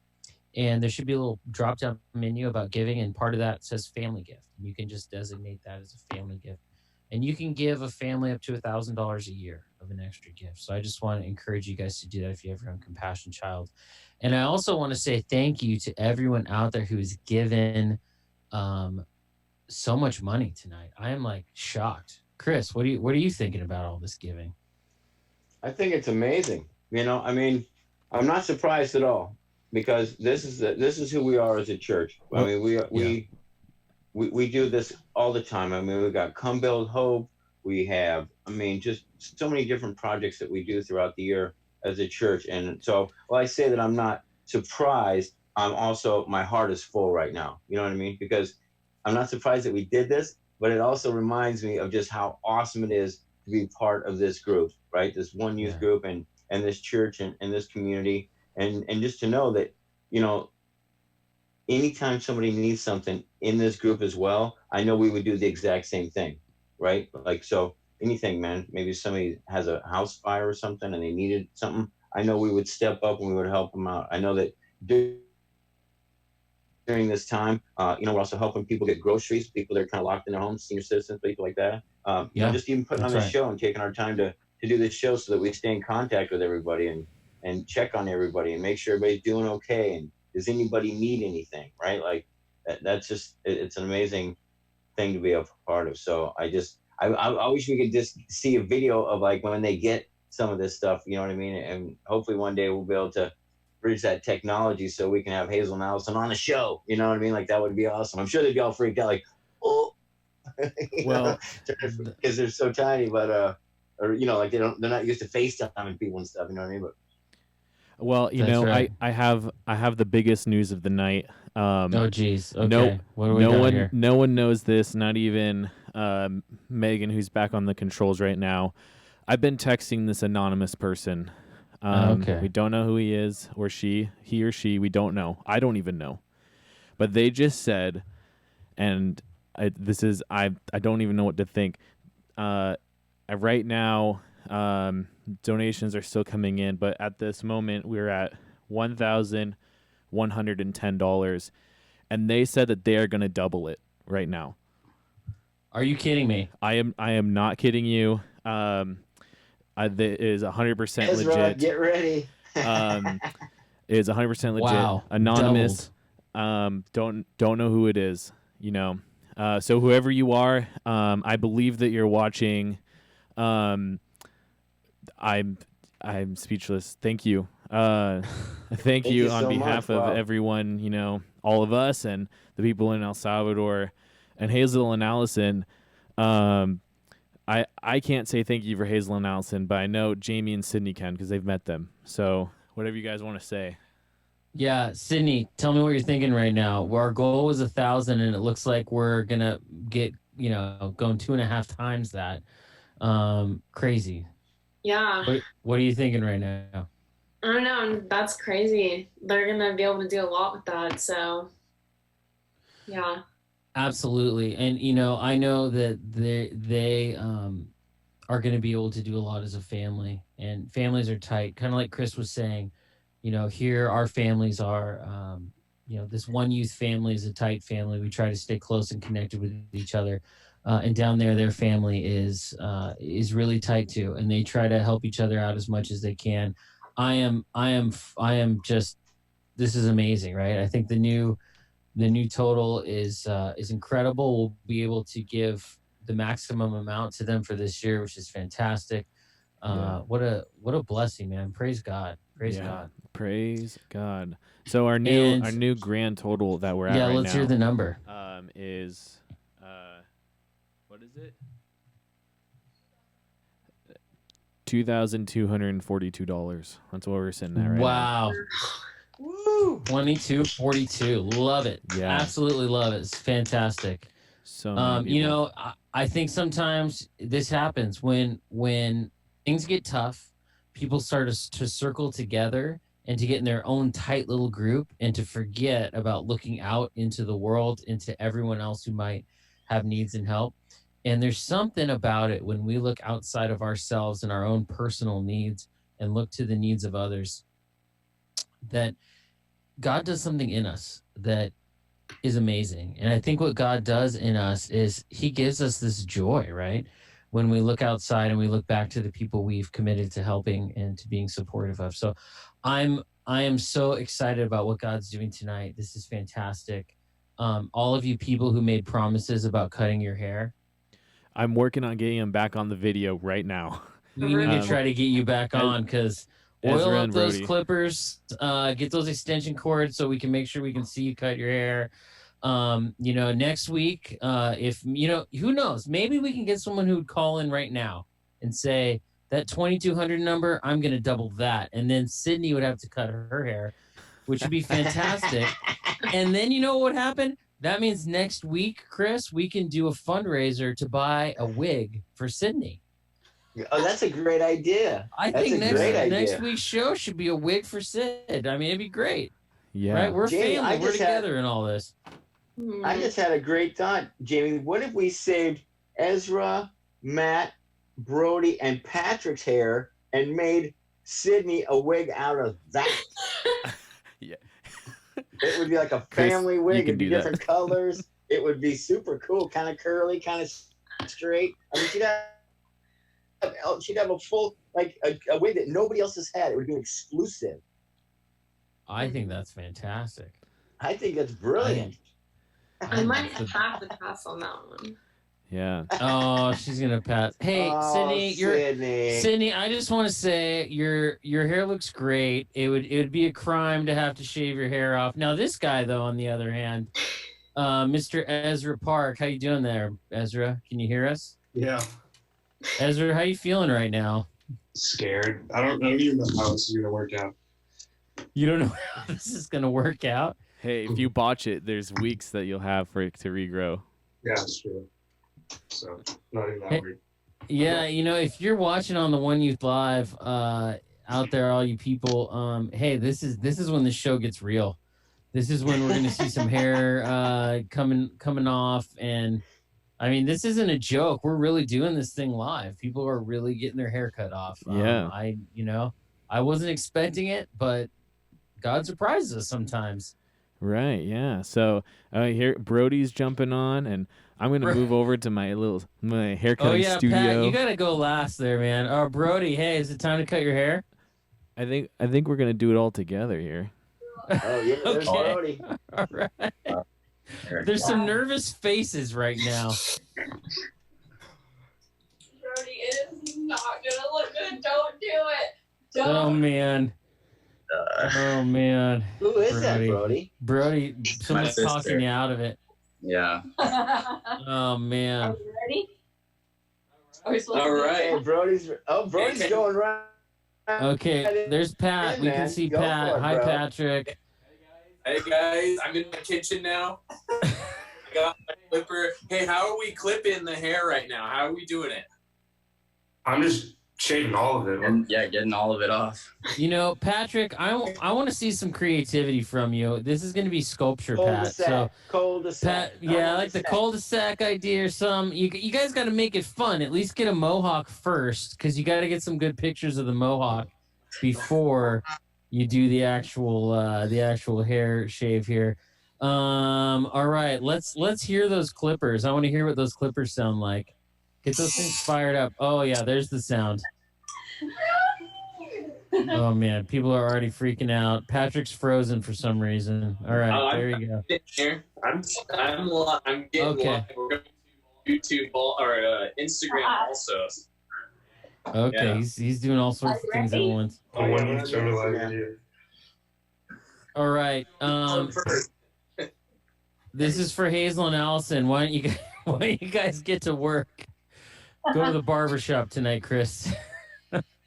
Speaker 1: and there should be a little drop down menu about giving, and part of that says family gift, and you can just designate that as a family gift, and you can give a family up to $1,000 a year of an extra gift. So I just want to encourage you guys to do that if you have your own Compassion child. And I also want to say thank you to everyone out there who has given so much money tonight. I am like shocked. Chris, what are you thinking about all this giving?
Speaker 4: I think it's amazing. I mean, I'm not surprised at all, because this is who we are as a church. I mean, we do this all the time. I mean, we've got Come Build Hope. We have, I mean, just so many different projects that we do throughout the year as a church. And so, while I say that I'm not surprised, I'm also, my heart is full right now. You know what I mean? Because I'm not surprised that we did this, but it also reminds me of just how awesome it is to be part of this group, right? This one youth group, and this church, and this community. And just to know that, anytime somebody needs something in this group as well, I know we would do the exact same thing, right? Like, so anything, man, maybe somebody has a house fire or something and they needed something, I know we would step up and we would help them out. I know that during this time, we're also helping people get groceries, people that are kind of locked in their homes, senior citizens, people like that. Just even putting on this show and taking our time to do this show so that we stay in contact with everybody and check on everybody and make sure everybody's doing okay. And does anybody need anything, right? Like that's just, it's an amazing thing to be a part of. So I wish we could just see a video of like when they get some of this stuff, you know what I mean? And hopefully one day we'll be able to bridge that technology so we can have Hazel and Alisson on the show. You know what I mean? Like that would be awesome. I'm sure they'd be all freaked out, like, oh, well, because they're so tiny, but like they're not used to FaceTiming people and stuff. You know what I mean? But
Speaker 2: Well,
Speaker 1: right.
Speaker 2: I have the biggest news of the night.
Speaker 1: Oh, geez. Okay. What do we got here?
Speaker 2: No one knows this, not even Megan, who's back on the controls right now. I've been texting this anonymous person.
Speaker 1: Okay.
Speaker 2: We don't know who he is or she, he or she. We don't know. I don't even know. But they just said, and I don't even know what to think. Right now, donations are still coming in, but at this moment, we're at $1,110, and they said that they are going to double it right now.
Speaker 1: Are you kidding me?
Speaker 2: I am not kidding you. It is 100% legit.
Speaker 4: Get ready.
Speaker 2: It is 100% legit.
Speaker 1: Wow.
Speaker 2: Anonymous. Don't know who it is. So whoever you are, I believe that you're watching. I'm speechless. Thank you. Thank you on behalf of everyone, all of us and the people in El Salvador and Hazel and Alisson. I can't say thank you for Hazel and Alisson, but I know Jamie and Sydney can because they've met them. So whatever you guys want to say.
Speaker 1: Yeah, Sydney, tell me what you're thinking right now. Our goal was 1,000, and it looks like we're gonna get, going 2.5 times that. Crazy.
Speaker 3: Yeah.
Speaker 1: What are you thinking right now?
Speaker 3: I don't know. That's crazy. They're gonna be able to do a lot with that. So, yeah.
Speaker 1: Absolutely, and I know that they are going to be able to do a lot as a family, and families are tight. Kind of like Chris was saying, here our families are, this one youth family is a tight family. We try to stay close and connected with each other, and down there their family is really tight too, and they try to help each other out as much as they can. I am just, this is amazing, right? I think the new total is incredible. We'll be able to give the maximum amount to them for this year, which is fantastic. What a blessing, man. Praise God. Praise God.
Speaker 2: Praise God. So our new grand total that we're at right now.
Speaker 1: Yeah, let's hear the number.
Speaker 2: Is what is it? $2,242. That's what we're sitting at right now.
Speaker 1: Wow. Woo! 2242. Love it. Yeah. Absolutely love it. It's fantastic.
Speaker 2: So
Speaker 1: I think sometimes this happens when things get tough, people start to circle together and to get in their own tight little group and to forget about looking out into the world, into everyone else who might have needs and help. And there's something about it when we look outside of ourselves and our own personal needs and look to the needs of others, that God does something in us that is amazing. And I think what God does in us is he gives us this joy, right? When we look outside and we look back to the people we've committed to helping and to being supportive of. So I am so excited about what God's doing tonight. This is fantastic. All of you people who made promises about cutting your hair,
Speaker 2: I'm working on getting him back on the video right now.
Speaker 1: We need to try to get you back on because oil up those clippers, get those extension cords so we can make sure we can see you cut your hair. Next week, if who knows, maybe we can get someone who would call in right now and say that 2,200 number, I'm going to double that. And then Sydney would have to cut her hair, which would be fantastic. And then what would happen? That means next week, Chris, we can do a fundraiser to buy a wig for Sydney.
Speaker 4: Oh, that's a great idea.
Speaker 1: I think next week's show should be a wig for Sid. I mean, it'd be great.
Speaker 2: Yeah.
Speaker 1: Right? We're family. We're together in all this.
Speaker 4: I just had a great thought, Jamie. What if we saved Ezra, Matt, Brody, and Patrick's hair and made Sydney a wig out of that?
Speaker 2: Yeah.
Speaker 4: It would be like a family wig. It'd be different colors. It would be super cool, kind of curly, kind of straight. I mean, she'd have a full, like a wig that nobody else has had. It would be exclusive.
Speaker 1: I think that's fantastic.
Speaker 4: I think that's brilliant.
Speaker 3: I might have to pass on that one.
Speaker 2: Yeah.
Speaker 1: Oh, she's gonna pass. Hey, Sydney, I just want to say your hair looks great. It would be a crime to have to shave your hair off. Now this guy though, on the other hand, Mr. Ezra Park, how you doing there, Ezra? Can you hear us?
Speaker 12: Yeah.
Speaker 1: Ezra, how you feeling right now?
Speaker 12: Scared. I don't even know how this is gonna work out.
Speaker 1: You don't know how this is gonna work out.
Speaker 2: Hey, if you botch it, there's weeks that you'll have for it to regrow.
Speaker 8: Yeah, it's true. So not even that weird.
Speaker 1: Yeah, if you're watching on the One Youth Live, out there, all you people, hey, this is when the show gets real. This is when we're gonna see some hair coming off, and I mean, this isn't a joke. We're really doing this thing live. People are really getting their hair cut off.
Speaker 2: Yeah.
Speaker 1: I wasn't expecting it, but God surprises us sometimes.
Speaker 2: Right, yeah. So here Brody's jumping on, and I'm gonna move over to my haircutting studio.
Speaker 1: Pat, you gotta go last there, man. Oh, Brody, hey, is it time to cut your hair?
Speaker 2: I think we're gonna do it all together here.
Speaker 4: Oh yeah, there's Brody.
Speaker 1: All right. There's some nervous faces right now.
Speaker 12: Brody, it is not gonna look good. Don't do it. Don't.
Speaker 1: Oh man. Oh man.
Speaker 4: Who is that, Brody?
Speaker 1: Brody, someone's talking you out of it.
Speaker 10: Yeah.
Speaker 1: Oh man.
Speaker 12: Are you ready?
Speaker 7: All right.
Speaker 4: Hey, Brody's going right.
Speaker 1: Okay, there's Pat. We can see Pat. Hi, Patrick.
Speaker 13: Hey guys, I'm in my kitchen now. I got my clipper. Hey, how are we clipping the hair right now? How are we doing it?
Speaker 8: I'm just shaving all of it.
Speaker 10: And getting all of it off.
Speaker 1: Patrick, I want to see some creativity from you. This is going to be sculpture, Pat. So
Speaker 4: cul-de-sac.
Speaker 1: Pat, yeah, I like the cul-de-sac idea or some. You guys got to make it fun. At least get a mohawk first, because you got to get some good pictures of the mohawk before you do the actual hair shave here. All right, let's hear those clippers. I want to hear what those clippers sound like. Get those things fired up. Oh yeah, there's the sound. Oh man, people are already freaking out. Patrick's frozen for some reason. All right, there you go.
Speaker 13: Here. I'm getting live. We're going to YouTube or Instagram also.
Speaker 1: Okay,
Speaker 13: Yeah.
Speaker 1: he's doing all sorts of things at once. All right. This is for Hazel and Alisson. Why don't you guys get to work? Go to the barbershop tonight, Chris.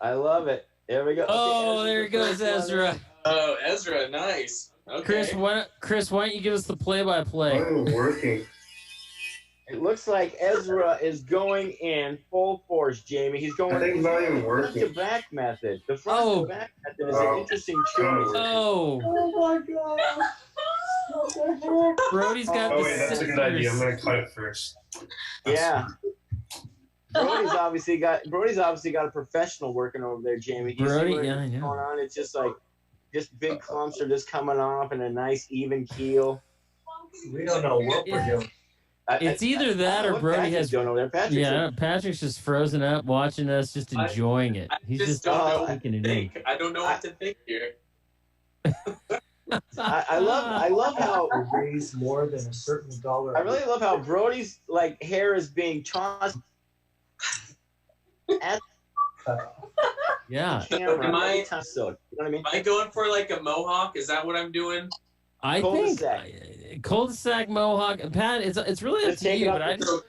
Speaker 4: I love it. There we go.
Speaker 1: Oh,
Speaker 4: okay,
Speaker 1: there goes Ezra.
Speaker 13: Oh, Ezra, nice. Okay.
Speaker 1: Chris, why don't you give us the play-by-play?
Speaker 8: I'm working.
Speaker 4: It looks like Ezra is going in full force, Jamie. He's going
Speaker 8: I think not even working.
Speaker 4: Front to back method. The front to back method is an interesting choice.
Speaker 1: Oh.
Speaker 12: Oh my God.
Speaker 1: Brody's got
Speaker 8: Oh
Speaker 1: the
Speaker 8: wait, that's a good idea. I'm gonna cut it first.
Speaker 4: Yeah. Brody's obviously got a professional working over there, Jamie. You
Speaker 1: Brody,
Speaker 4: see what's
Speaker 1: yeah, I know.
Speaker 4: going on? It's just like big clumps are just coming off and a nice even keel.
Speaker 14: We don't know what we're doing.
Speaker 1: It's either that or Brody has. Patrick's just frozen up, watching us, just enjoying it. He's just taking it in.
Speaker 13: I don't know what to think here.
Speaker 4: I love how
Speaker 14: raise more than a certain dollar.
Speaker 4: I really love how Brody's hair is being tossed at
Speaker 1: yeah.
Speaker 4: camera.
Speaker 13: Am I going for a mohawk? Is that what I'm doing?
Speaker 1: I think cul-de-sac mohawk. Pat, it's really up to you, but I
Speaker 13: just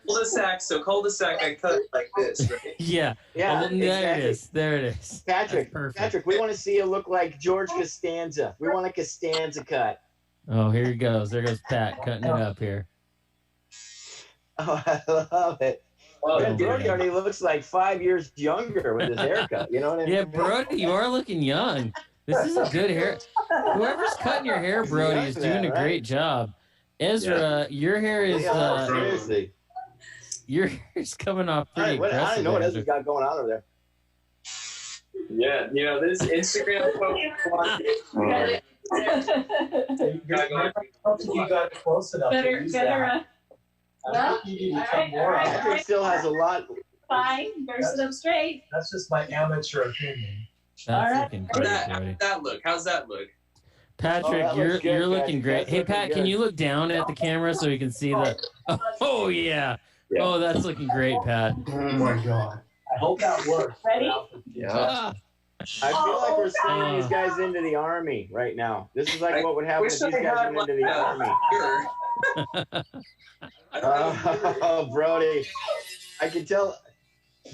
Speaker 13: cul-de-sac. I cut like this, right?
Speaker 1: Yeah.
Speaker 4: Yeah.
Speaker 1: There it is.
Speaker 4: Patrick, we want to see you look like George Costanza. We want a Costanza cut.
Speaker 1: Oh, here he goes. There goes Pat cutting it up here.
Speaker 4: Oh, I love it. Brody already looks like 5 years younger with his haircut. You know what I mean?
Speaker 1: Yeah, Brody, you are looking young. This is a good hair. Whoever's cutting your hair, Brody, is doing a great job. Ezra, your hair is
Speaker 4: seriously.
Speaker 1: Your hair's coming off pretty aggressive.
Speaker 4: I don't know what Ezra's got going on over there.
Speaker 13: Yeah, this Instagram post.
Speaker 14: You got close enough.
Speaker 4: Patrick still has a lot.
Speaker 12: Fine, better sit up straight.
Speaker 14: That's just my amateur opinion.
Speaker 1: That's looking great,
Speaker 13: How's that look?
Speaker 1: Patrick, you're looking great. Hey, Pat, can you look down at the camera so we can see the? Oh yeah. Oh, that's looking great, Pat.
Speaker 14: Oh my God. I hope that works.
Speaker 12: Ready?
Speaker 4: Yeah. I feel like we're sending these guys into the army right now. This is like what would happen if these guys went into the army. Oh, Brody. I can tell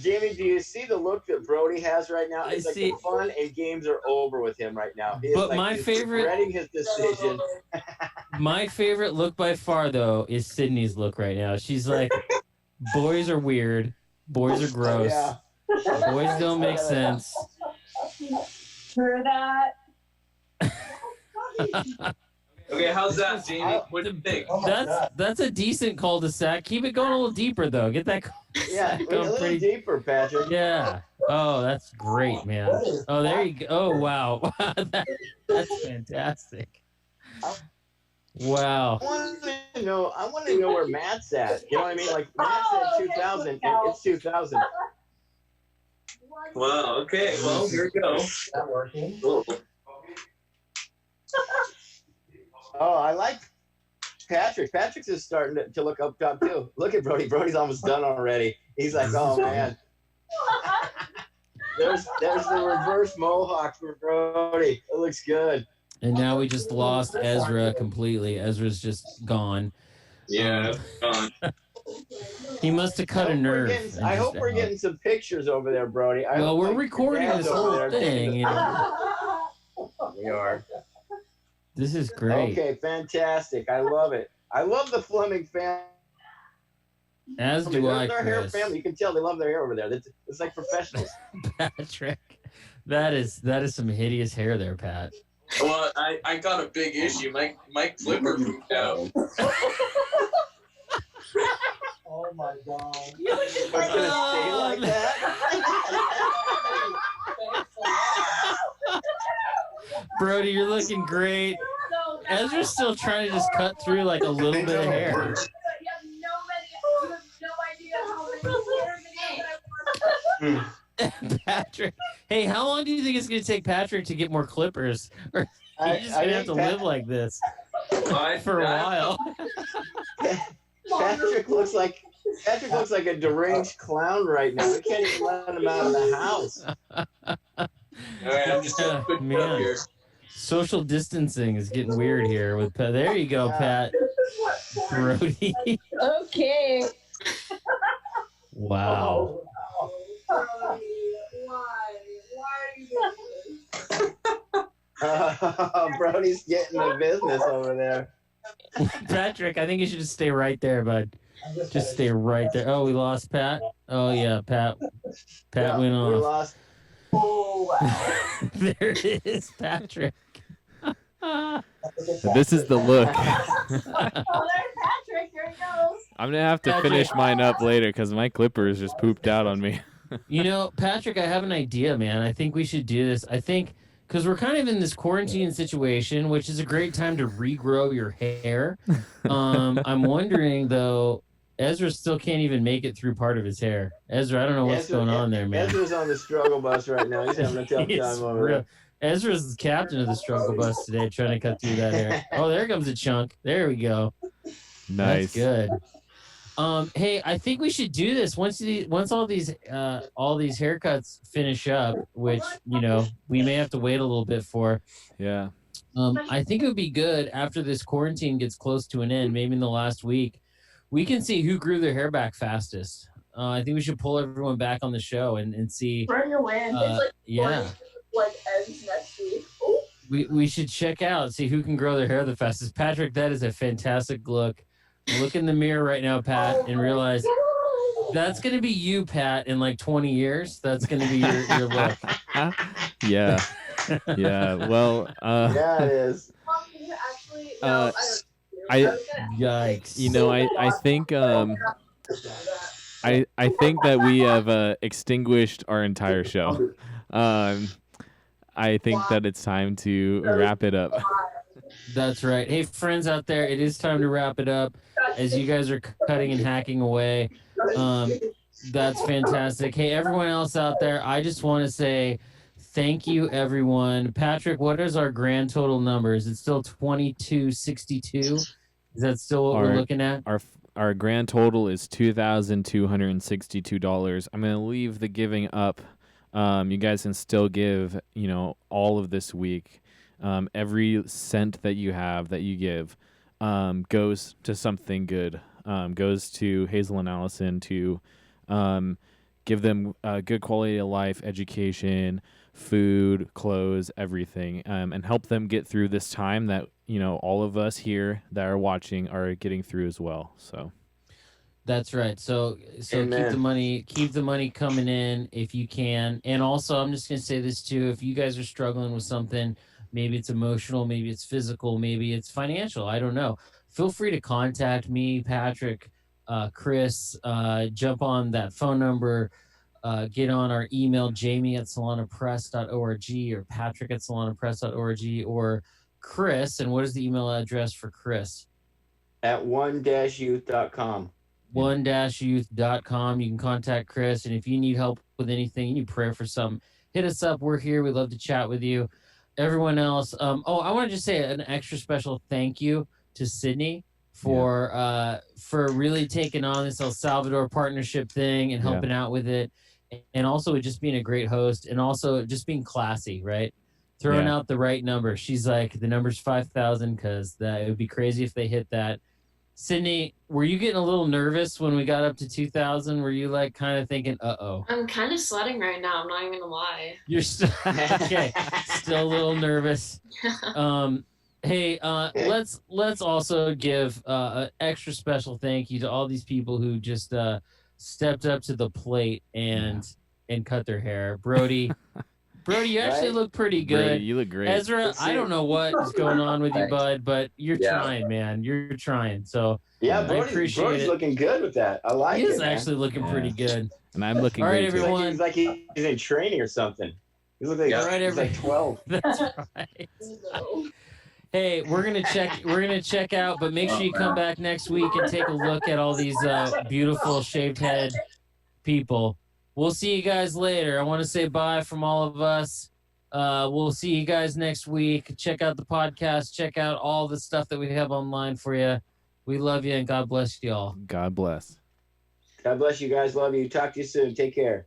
Speaker 4: Jamie, do you see the look that Brody has right now? It's like
Speaker 1: see.
Speaker 4: the fun and games are over with him right now. He is
Speaker 1: But
Speaker 4: like
Speaker 1: my favorite,
Speaker 4: regretting his decision.
Speaker 1: my favorite look by far, though, is Sydney's look right now. She's like, boys are weird. Boys are gross.
Speaker 4: Yeah.
Speaker 1: Boys don't make sense.
Speaker 12: Hear that?
Speaker 13: Okay, how's that, Jamie? What do you think?
Speaker 1: That's a decent cul-de-sac. Keep it going a little deeper, though. Get that
Speaker 4: Yeah, a little deeper, Patrick.
Speaker 1: Yeah. Oh, that's great, man. Oh, there you go. Oh, wow. That's fantastic. Wow.
Speaker 4: I want to know where Matt's at. You know what I mean? Like Matt's at 2000, and it's 2000.
Speaker 13: Wow. Okay. Well, here we go.
Speaker 14: Not working.
Speaker 4: Oh, I like Patrick. Patrick's is starting to look up top too. Look at Brody. Brody's almost done already. He's like, oh man. There's the reverse mohawk for Brody. It looks good.
Speaker 1: And now we just lost Ezra completely. Ezra's just gone.
Speaker 13: Yeah, gone.
Speaker 1: He must have cut a nerve.
Speaker 4: I hope we're getting some pictures over there, Brody.
Speaker 1: Well, we're recording this whole thing. You know.
Speaker 4: We are.
Speaker 1: This is great.
Speaker 4: Okay, fantastic. I love it. I love the Fleming family.
Speaker 1: As do I,
Speaker 4: Their hair
Speaker 1: Chris.
Speaker 4: family. You can tell they love their hair over there. It's like professionals.
Speaker 1: Patrick, that is some hideous hair there, Pat.
Speaker 13: Well, I got a big issue. My clipper pooped out.
Speaker 14: Oh my God.
Speaker 4: It's gonna stay like that.
Speaker 1: Brody, you're looking great. Ezra's still trying to just cut through like a little bit of hair. Patrick, hey, how long do you think it's going to take Patrick to get more clippers? Or he's just going to have to live like this for a while.
Speaker 4: Patrick looks like a deranged clown right now. We can't even let him out of the house.
Speaker 13: All right, I'm just gonna put it up here.
Speaker 1: Social distancing is getting weird here with Pat. There you go, Pat. Brody.
Speaker 12: Okay.
Speaker 1: Wow.
Speaker 12: Why are you doing this?
Speaker 4: Brody's getting the business over there.
Speaker 1: Patrick, I think you should just stay right there, bud. Just stay right there. Oh, we lost Pat. Oh yeah, Pat. Pat went off.
Speaker 4: We lost.
Speaker 12: Oh wow.
Speaker 1: There it is, Patrick.
Speaker 2: This is the look.
Speaker 12: Oh, there's Patrick. Here he goes.
Speaker 2: I'm gonna have to finish mine up later because my clippers just pooped out on me.
Speaker 1: You know, Patrick, I have an idea, man. I think we should do this. I think because we're kind of in this quarantine situation, which is a great time to regrow your hair. I'm wondering though, Ezra still can't even make it through part of his hair. Ezra, I don't know what's going on there, man.
Speaker 4: Ezra's on the struggle bus right now. He's having a tough time over there.
Speaker 1: Ezra's the captain of the struggle bus today, trying to cut through that hair. Oh, there comes a chunk. There we go.
Speaker 2: Nice.
Speaker 1: That's good. Hey, I think we should do this once all these haircuts finish up, which we may have to wait a little bit for.
Speaker 2: Yeah.
Speaker 1: I think it would be good after this quarantine gets close to an end, maybe in the last week, we can see who grew their hair back fastest. I think we should pull everyone back on the show and see.
Speaker 12: Bring your wind.
Speaker 1: Yeah.
Speaker 12: Like ends next week. Oh.
Speaker 1: We should check out, see who can grow their hair the fastest. Patrick, that is a fantastic look. Look in the mirror right now, Pat, and realize that's going to be you, Pat, in like 20 years. That's going to be your look.
Speaker 2: Yeah. Yeah. Well,
Speaker 4: yeah, it is.
Speaker 12: Actually,
Speaker 1: Yikes.
Speaker 2: I think I think that we have extinguished our entire show. I think that it's time to wrap it up.
Speaker 1: That's right. Hey, friends out there, it is time to wrap it up as you guys are cutting and hacking away. That's fantastic. Hey, everyone else out there, I just want to say thank you, everyone. Patrick, what is our grand total number? Is it still 2262? Is that still what we're looking at?
Speaker 2: Our grand total is $2,262. I'm going to leave the giving up. You guys can still give, all of this week. Every cent that you have that you give goes to something good. Goes to Hazel and Alisson to give them good quality of life, education, food, clothes, everything, and help them get through this time that, all of us here that are watching are getting through as well. So
Speaker 1: that's right. So keep the money coming in if you can. And also, I'm just going to say this too. If you guys are struggling with something, maybe it's emotional, maybe it's physical, maybe it's financial, I don't know. Feel free to contact me, Patrick, Chris, jump on that phone number, get on our email, jamie@solanapress.org or patrick@solanapress.org, or Chris. And what is the email address for Chris?
Speaker 4: At one-youth.com.
Speaker 1: one-youth.com. You can contact Chris. And if you need help with anything, you need prayer for something, hit us up. We're here. We'd love to chat with you. Everyone else. I want to just say an extra special thank you to Sydney for really taking on this El Salvador partnership thing and helping out with it. And also just being a great host, and also just being classy, right? Throwing out the right number. She's like, the number's 5,000 because it would be crazy if they hit that. Sydney, were you getting a little nervous when we got up to 2,000? Were you like kind of thinking, uh-oh?
Speaker 3: I'm kind of sweating right now. I'm not even gonna lie.
Speaker 1: You're still okay. Still a little nervous. Hey, let's also give an extra special thank you to all these people who just stepped up to the plate and cut their hair. Brody, you actually look pretty good.
Speaker 2: Brody, you look great.
Speaker 1: Ezra, I don't know what is going on with you, bud, but you're trying, man. You're trying. So
Speaker 4: yeah,
Speaker 1: Brody's
Speaker 4: looking good with that. I like it.
Speaker 1: He is actually looking pretty good.
Speaker 2: And I'm looking
Speaker 1: all right,
Speaker 2: great
Speaker 1: everyone.
Speaker 4: He's like he's in training or something. He looks like he's like 12.
Speaker 1: That's right. Hey, we're gonna check out, but make sure you come back next week and take a look at all these beautiful shaved head people. We'll see you guys later. I want to say bye from all of us. We'll see you guys next week. Check out the podcast. Check out all the stuff that we have online for you. We love you, and God bless you all.
Speaker 2: God bless.
Speaker 4: God bless you guys. Love you. Talk to you soon. Take care.